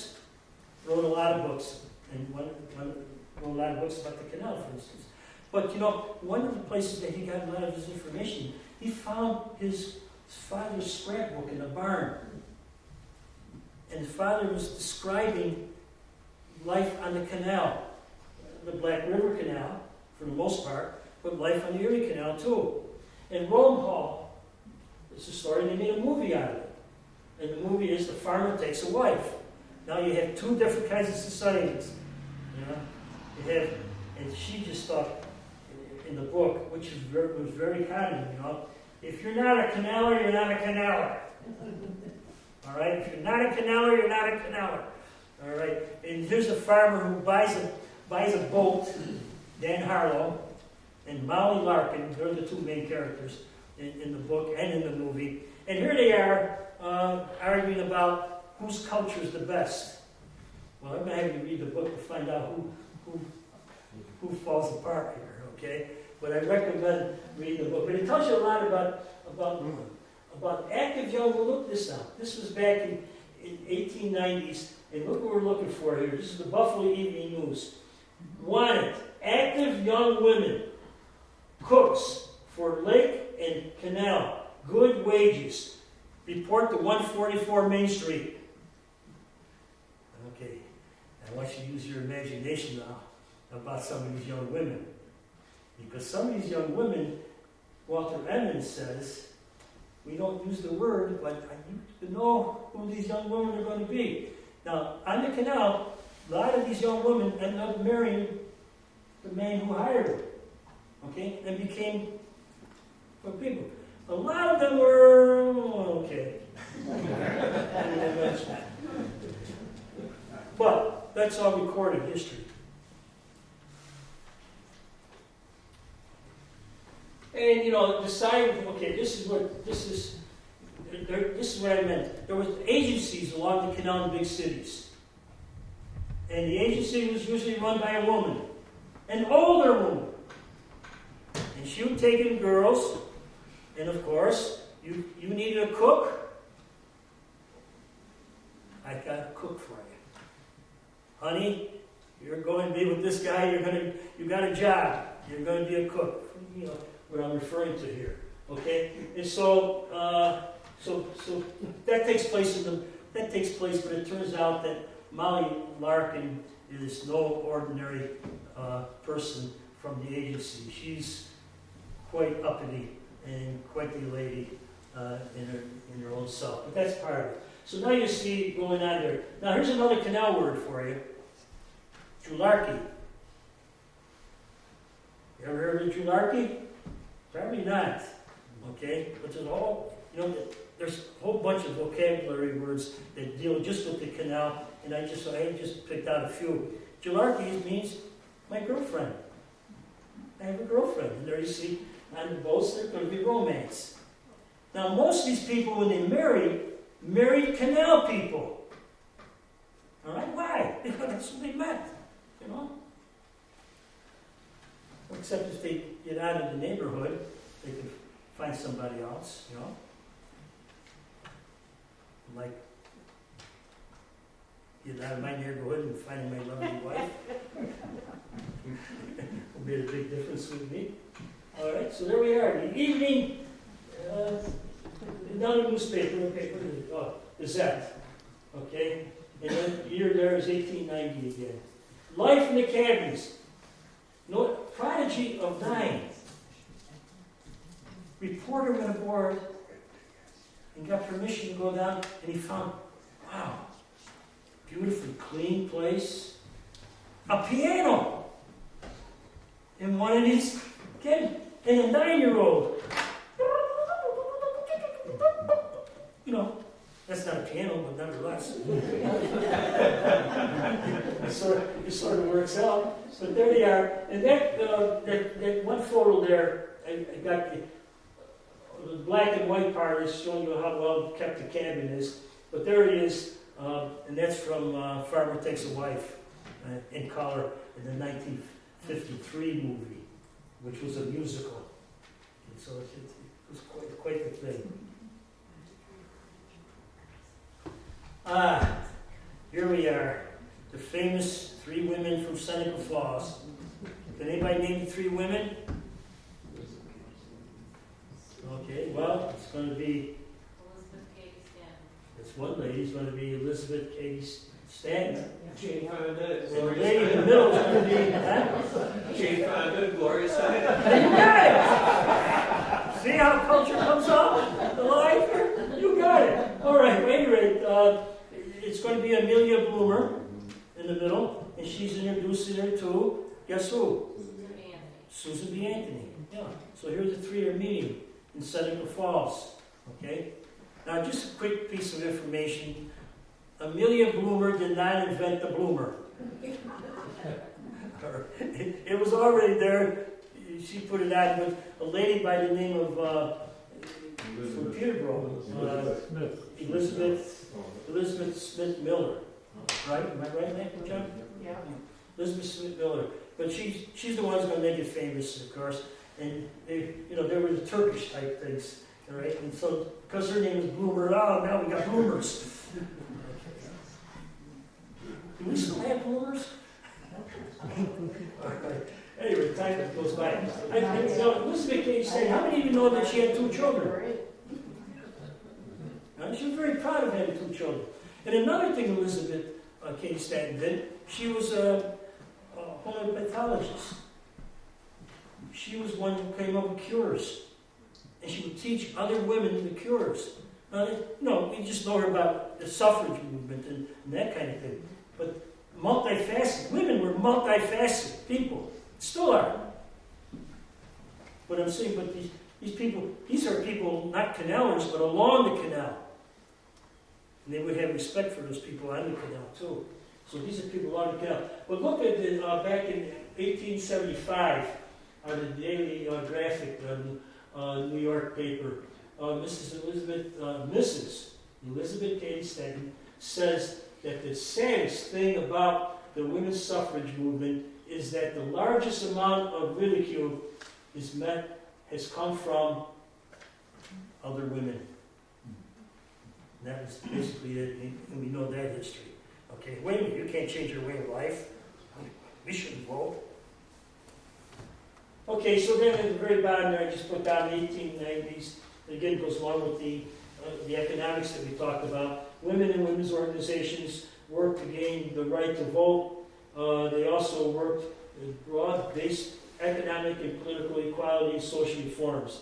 wrote a lot of books, and wrote a lot of books about the canal, for instance. But, you know, one of the places that he got a lot of his information, he found his father's scrapbook in a barn. And his father was describing life on the canal, the Black River Canal, for the most part, but life on the Erie Canal, too. And Rome Hall, it's a story, they made a movie out of it. And the movie is The Farmer Takes a Wife. Now you have 2 different kinds of societies. You know, you have, and she just thought in the book, which was very common, you know, if you're not a canaler, you're not a canaler. All right? If you're not a canaler, you're not a canaler. All right? And here's a farmer who buys a boat, Dan Harlow, and Molly Larkin. They're the 2 main characters in the book and in the movie. And here they are arguing about whose culture is the best. Well, I'm going to have you read the book to find out who falls apart here, okay? But I recommend reading the book. But it tells you a lot about active young women. Look this up. This was back in 1890s, and look what we're looking for here. This is the Buffalo Evening News. Wanted active young women, cooks for lake and canal, good wages. Report to 144 Main Street. Okay, I want you to use your imagination now about some of these young women. Because some of these young women, Walter Emmons says, We don't use the word, but I need to know who these young women are going to be. Now, on the canal, a lot of these young women ended up marrying the man who hired them, okay, and became people. A lot of them were okay. But that's all recorded history. And decide. Okay, this is what I meant. There was agencies along the canal in big cities, and the agency was usually run by a woman, an older woman, and she would take in girls. And of course, you needed a cook. I got a cook for you, honey. You're going to be with this guy. You got a job. You're going to be a cook. You know what I'm referring to here. Okay, and so that takes place but it turns out that Molly Larkin is no ordinary person from the agency. She's quite uppity and quite the lady in her own self. But that's part of it. So now you see going on there. Now here's another canal word for you. Jularchy. You ever heard of Jularchy? Probably not. Okay? But there's a whole bunch of vocabulary words that deal just with the canal, and I just picked out a few. Jularchy means my girlfriend. I have a girlfriend. And there you see, on the boats, there's going to be romance. Now, most of these people, when they married canal people. All right? Why? Because that's what they meant. Except if they get out of the neighborhood, they can find somebody else, Like, get out of my neighborhood and find my lovely wife. Made a big difference with me. All right, so there we are. The evening, another newspaper. Okay, what is it? Oh, Gazette. Okay, and then the year there is 1890 again. Life in the cabins. No, prodigy of 9. Reporter went aboard and got permission to go down, and he found, wow, beautifully clean place. A piano in one of these kids, and a 9-year-old. That's not a piano, but nevertheless. It sort of works out. But there they are. And that one photo there, I got the black and white part is showing you how well kept the cabin is. But there it is, and that's from Farmer Takes a Wife in color in the 1953 movie, which was a musical. And so it was quite the thing. Here we are, the famous 3 women from Seneca Falls. Can anybody name the 3 women? Okay, well, it's going to be Elizabeth Cady Stanton. it's one lady. It's going to be Elizabeth Cady Stanton. Jane Fonda. And the lady in the middle is going to be Jane Fonda, Gloria Steinem. You got it! See how culture comes up alive here? You got it. All right, wait a minute. It's going to be Amelia Bloomer in the middle, and she's introducing her to, guess who? Susan B. Anthony. Yeah. So here the 3 are meeting in Seneca Falls. Okay? Now, just a quick piece of information. Amelia Bloomer did not invent the bloomer. It was already there. She put it out, but a lady by the name of from Peterborough, Elizabeth Smith Miller. Right? Am I right, Nick, John? Yeah. Elizabeth Smith Miller. But she's the one who's going to make it famous, of course. And they were the Turkish type things, all right? And so because her name is Bloomer, now we got bloomers. Do we still have bloomers? All right. Anyway, time goes by. Elizabeth Cady said, how many of you know that she had 2 children? She was very proud of having 2 children. And another thing Elizabeth Cady Stanton did, she was a homeopathologist. She was one who came up with cures. and she would teach other women the cures. We just know her about the suffrage movement and that kind of thing. But multifaceted, women were multifaceted people, still are. But I'm saying, but these people, these are people, not canalers, but along the canal. And they would have respect for those people on the canal too. So these are people along the canal. But look at the, back in 1875, on the Daily Graphic, New York paper, Mrs. Elizabeth Cady Stanton says that the saddest thing about the women's suffrage movement is that the largest amount of ridicule has come from other women. And that was basically it, and we know that history. Okay, wait a minute, you can't change your way of life. We shouldn't vote. Okay, so then at the very bottom there, I just put down the 1890s. Again, goes along with the economics that we talked about. Women and women's organizations worked to gain the right to vote. They also worked broad-based economic and political equality and social reforms.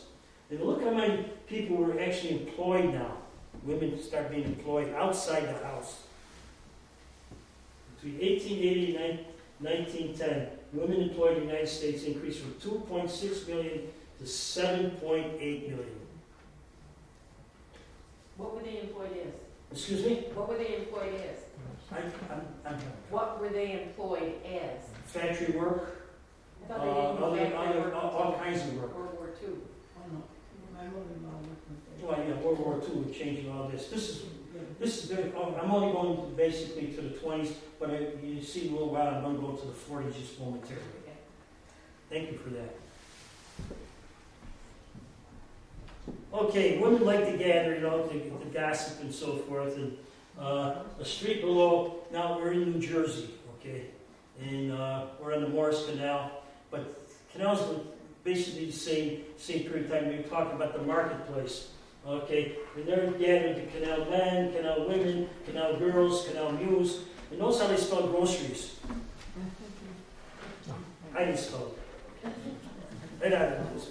And look how many people were actually employed now. Women start being employed outside the house. Between 1880 and 1910, women employed in the United States increased from 2.6 million to 7.8 million. What were they employed as? Excuse me? What were they employed as? I'm What were they employed as? factory work, I thought they didn't do factory work all until kinds of work. World War II. Well, yeah, World War II was changing all this. This is very, I'm only going basically to the 20s, but you see in a little while I'm going to go to the 40s just momentarily. Okay. Thank you for that. Okay, women like to gather, to gossip and so forth. And a street below, now we're in New Jersey, okay? And we're on the Morris Canal. But canals were basically the same period of time. We were talking about the marketplace. Okay, and they're gathered the canal men, canal women, canal girls, canal mules. And notice how they spell groceries. I didn't spell it. I don't know.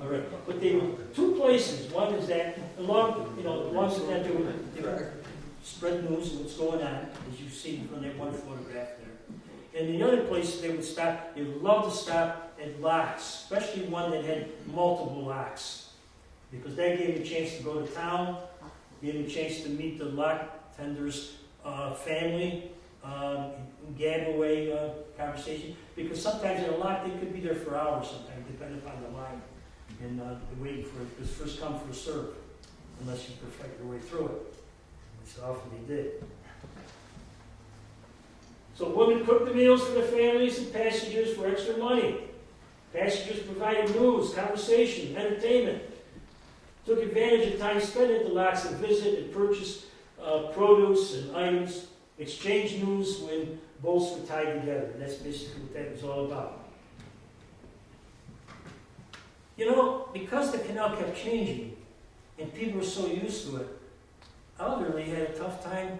All right, but they were two places. One is that along, the ones that they would spread news of what's going on, as you see from that one photograph there. And the other place they would stop, they would love to stop at locks, especially one that had multiple locks, because that gave them a chance to go to town, gave them a chance to meet the lock tender's family, gab away conversation, because sometimes in a lock they could be there for hours sometimes, depending upon the line, and waiting for it, because first come, first serve, unless you perfect your way through it, which often they did. So women cooked the meals for the families and passengers for extra money. Passengers provided news, conversation, entertainment. Took advantage of time spent at the locks to visit and purchase produce and items. Exchange news when boats were tied together. And that's basically what that was all about. Because the canal kept changing and people were so used to it, elderly had a tough time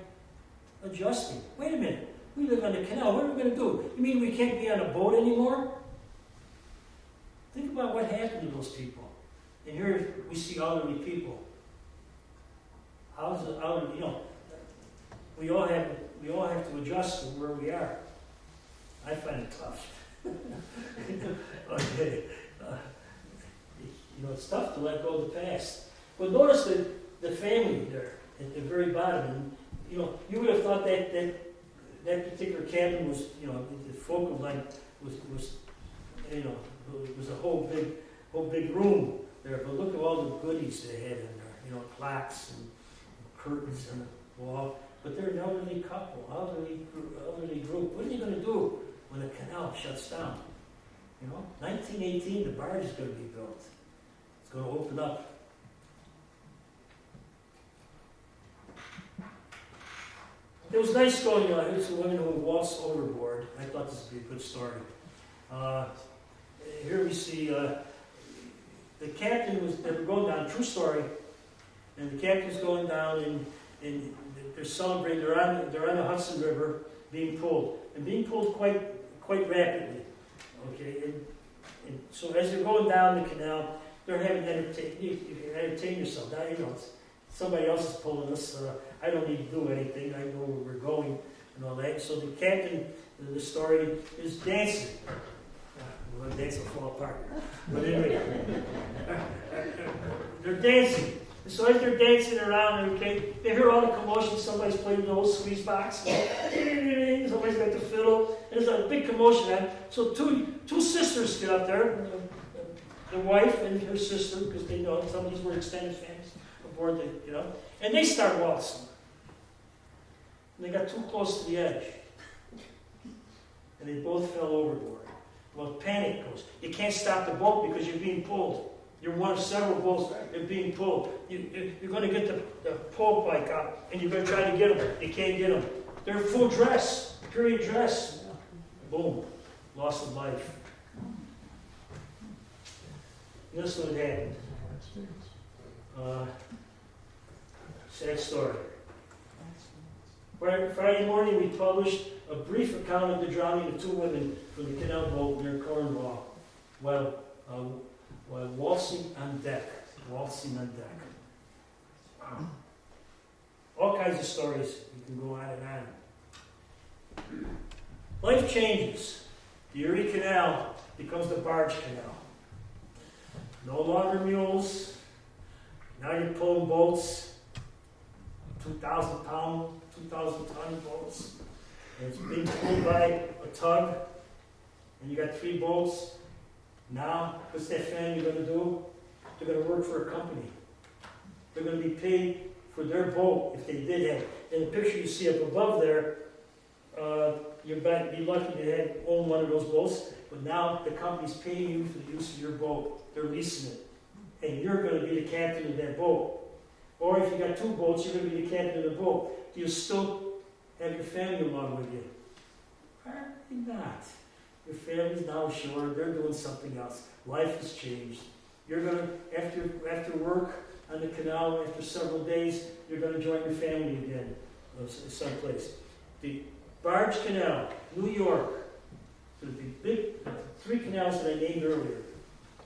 adjusting. Wait a minute. We live on the canal. What are we going to do? You mean we can't be on a boat anymore? Think about what happened to those people. And here we see elderly people. How's the elderly? We all have to adjust to where we are. I find it tough. Okay, it's tough to let go of the past. But notice the family there at the very bottom. And you would have thought that particular cabin was, the focal length was a whole big room there. But look at all the goodies they had in there, clocks and curtains on the wall. But they're an elderly couple, elderly group. What are you going to do when the canal shuts down? 1918, the barge is going to be built. It's going to open up. It was nice going, here's the women who waltzed overboard. I thought this would be a good story. Here we see the captain they were going down, true story, and the captain's going down and they're celebrating, they're on the Hudson River being pulled quite rapidly. Okay, and so as they're going down the canal, they're having you can entertain yourself. Now, somebody else is pulling us. I don't need to do anything. I know where we're going and all that. So the captain, the story is dancing. Well, the dance will fall apart. But anyway, they're dancing. And so as they're dancing around, okay, they hear all the commotion. Somebody's playing the old squeeze box. Somebody's got the fiddle. There's a big commotion on. So two sisters get up there, the wife and her sister, because they know some of these were extended families aboard, and they start waltzing. And they got too close to the edge. And they both fell overboard. Well, panic goes. You can't stop the boat because you're being pulled. You're one of several boats that are being pulled. You're going to get the pole pike out, and you're going to try to get them. You can't get them. They're full dress, period dress. Boom, loss of life. And this is what happened. Sad story. Friday morning, we published a brief account of the drowning of two women from the Canal boat near Cornwall while waltzing on deck. Waltzing on deck. Wow. All kinds of stories. You can go on and on. Life changes. The Erie Canal becomes the barge canal. No longer mules. Now you're pulling boats. 2,000-ton boats. And it's being pulled by a tug. And you got 3 boats. Now, what's that family going to do? They're going to work for a company. They're going to be paid for their boat if they did have. In the picture you see up above there, you're about to be lucky to own one of those boats, but now the company's paying you for the use of your boat. They're leasing it. And you're going to be the captain of that boat. Or if you got 2 boats, you're going to be the captain of the boat. Do you still have your family along with you? Probably not. Your family's now ashore. They're doing something else. Life has changed. You're going to, after work on the canal, after several days, you're going to join your family again someplace. The Barge Canal, New York, the big 3 canals that I named earlier.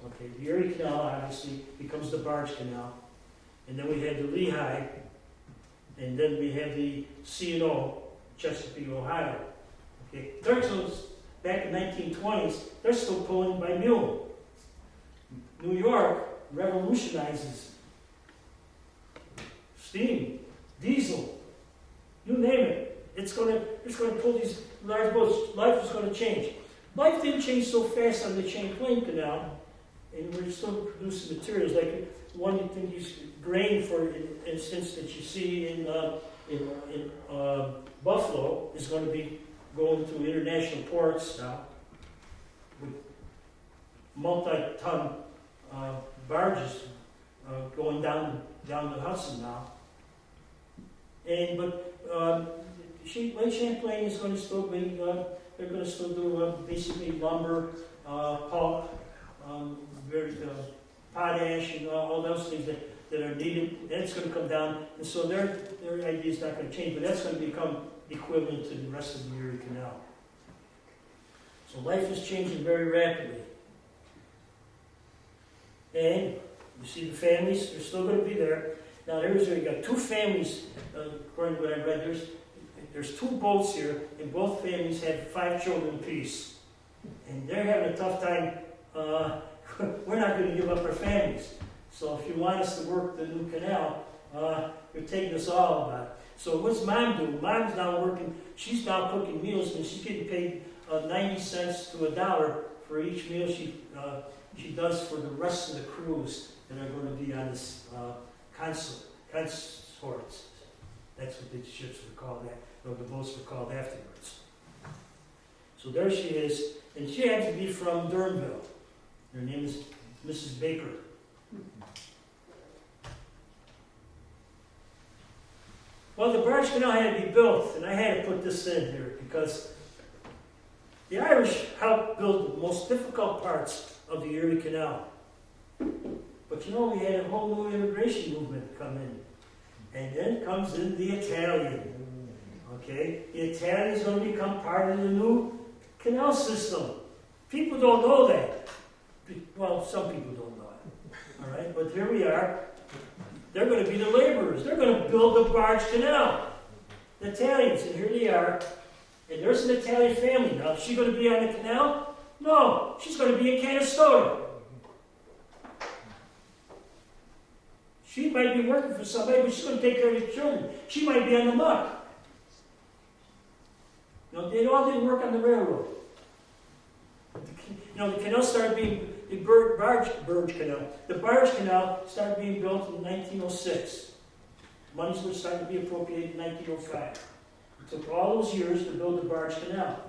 Okay, the Erie Canal obviously becomes the Barge Canal. And then we had the Lehigh, and then we have the C&O, Chesapeake, Ohio. Okay, back in the 1920s, they're still pulling by mule. New York revolutionizes steam, diesel, you name it. It's going to pull these large boats. Life is going to change. Life didn't change so fast on the Champlain Canal, and we're still producing materials like one you think use grain, for instance, that you see in Buffalo is going to be going to international ports now with multi-ton barges going down the Hudson now. Lake Champlain is going to still be. They're going to still do basically lumber, pulp, potash, and all those things that are needed. And it's going to come down, and so their idea is not going to change, but that's going to become equivalent to the rest of the Erie Canal. So life is changing very rapidly. And you see the families, they're still going to be there. Now you got 2 families, according to what I read, there's 2 boats here, and both families have 5 children apiece. And they're having a tough time. We're not going to give up our families. So if you want us to work the new canal, you're taking us all about it. So what's Mom doing? Mom's now working, she's now cooking meals, and she's getting paid 90 cents to $1 for each meal she does for the rest of the crews that are going to be on this consorts. That's what the ships were called, or the boats were called afterwards. So there she is, and she had to be from Durnville. Her name is Mrs. Baker. Well, the barge canal had to be built, and I had to put this in here because the Irish helped build the most difficult parts of the Erie Canal. But we had a whole new immigration movement come in. And then comes in the Italian. Okay? The Italian is going to become part of the new canal system. People don't know that. Well, some people don't know it. here we are. They're going to be the laborers. They're going to build the barge canal. The Italians, and here they are. And there's an Italian family. Now, is she going to be on the canal? No, she's going to be in Canastota. She might be working for somebody, but she's going to take care of the children. She might be on the muck. You know, they all didn't work on the railroad. You know, the canal started being, the barge canal. The barge canal started being built in 1906. Monies were starting to be appropriated in 1905. It took all those years to build the barge canal.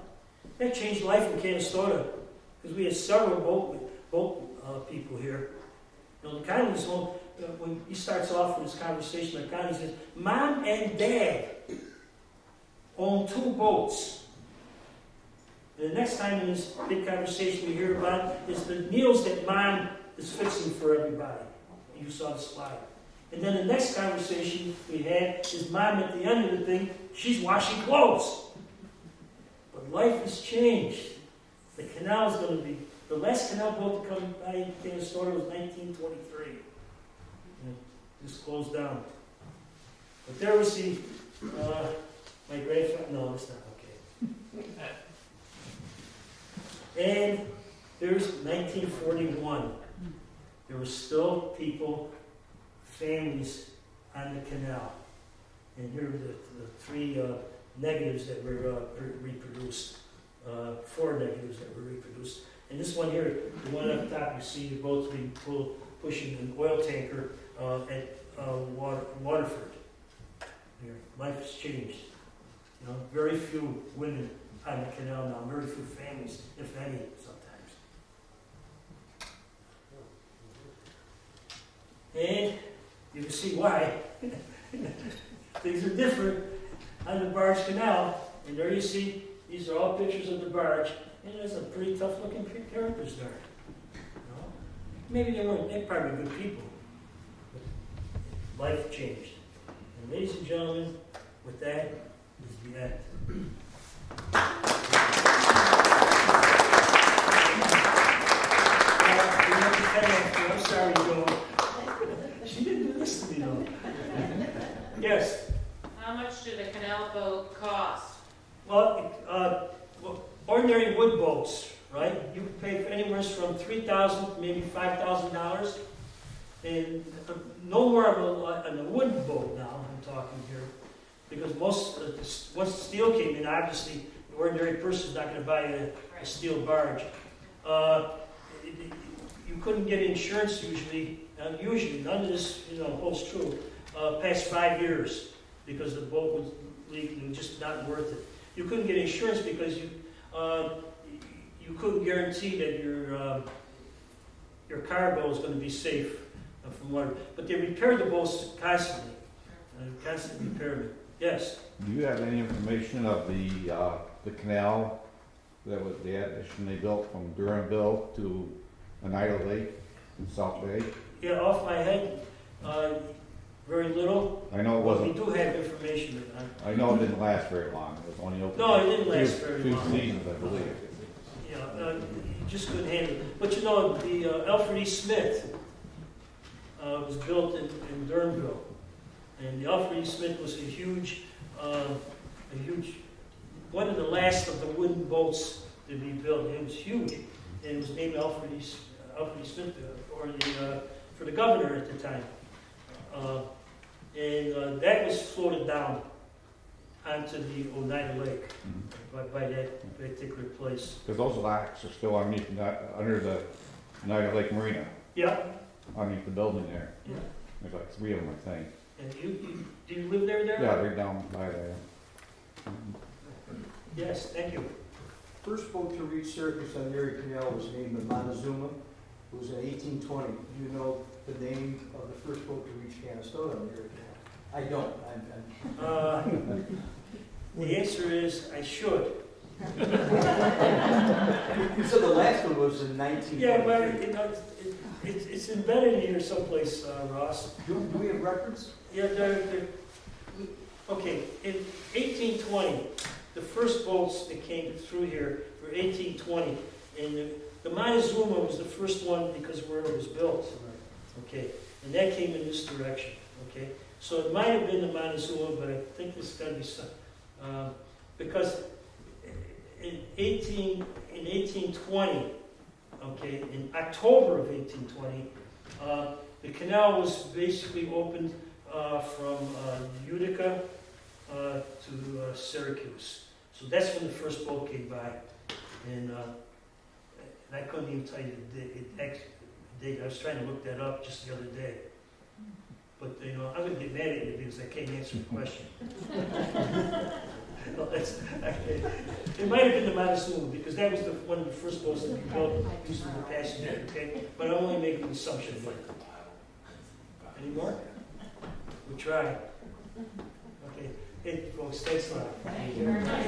That changed life in Canastota, because we had several boat people here. You know, the Connelly's home, when he starts off with his conversation, the Connelly says, Mom and Dad own 2 boats. And the next time in this big conversation we hear about is the meals that Mom is fixing for everybody. You saw the slide. And then the next conversation we had is Mom at the end of the thing, she's washing clothes. But life has changed. The canal is going to be, the last canal boat to come by Canastota was 1923. And it just closed down. But there we see my grandfather, no, that's not okay. And there's 1941. There were still people, families on the canal. And here are the 3 negatives that were reproduced. 4 negatives that were reproduced. And this one here, the one up top, you see the boats being pushing an oil tanker at Waterford. Here, life has changed. You know, very few women on the canal now, very few families, if any, sometimes. And you can see why. Things are different on the barge canal. And there you see, these are all pictures of the barge. And there's some pretty tough looking characters there. You know? Maybe they're probably good people. But life changed. And ladies and gentlemen, with that is the end. I'm sorry, Joe. She didn't do this to me, though. Yes. How much did a canal boat cost? Well, ordinary wood boats, right? You can pay anywhere from $3,000 to maybe $5,000. And no more of a wooden boat now, I'm talking here. Because once the steel came in, obviously, the ordinary person is not going to buy a steel barge. You couldn't get insurance usually, none of this holds true, past 5 years because the boat was leaking and just not worth it. You couldn't get insurance because you couldn't guarantee that your cargo is going to be safe from water. But they repaired the boats constantly, constant repairment. Yes. Do you have any information of the canal that was the addition they built from Durhamville to Oneida Lake in South Bay? Yeah, off my head, very little. I know it But we wasn't. do have information. I know it didn't last very long. It was only open. No, it didn't last very two long. seasons, I believe. You just couldn't handle it. But the Alfred E. Smith was built in Durhamville. And the Alfred E. Smith was a huge, one of the last of the wooden boats to be built. It was huge. And it was named Alfred E. Smith for the governor at the time. And that was floated down onto the Oneida Lake by that particular place. Because those locks are still underneath, under the Oneida Lake Marina, Yeah. underneath the building there. Yeah. There's like 3 of them, I think. And do you live there? Yeah, they're down by there. Yes, thank you. First boat to reach surface on the Erie Canal was named the Montezuma. It was in 1820. Do you know the name of the first boat to reach Canastota on the Erie Canal? I don't. The answer is I should. You said the last one was in 1923. Yeah, well, it's embedded here someplace, Ross. Do we have records? Yeah, okay, in 1820, the first boats that came through here were 1820, and the Montezuma was the first one because where it was built. okay? And that came in this direction, okay? So it might have been the Montezuma, but I think there's got to be some, because in 1820, okay, in October of 1820, the canal was basically opened from Utica to Syracuse. So that's when the first boat came by, and I couldn't even tell you the date. I was trying to look that up just the other day. But you know, I'm gonna get mad at you because I can't answer the question. No, it might have been the Montezuma because that was one of the first boats that we built using the passenger. Okay, but I'm only making an assumption here. Any more? We'll try. Okay, hey folks, thanks a lot. Thank you very much.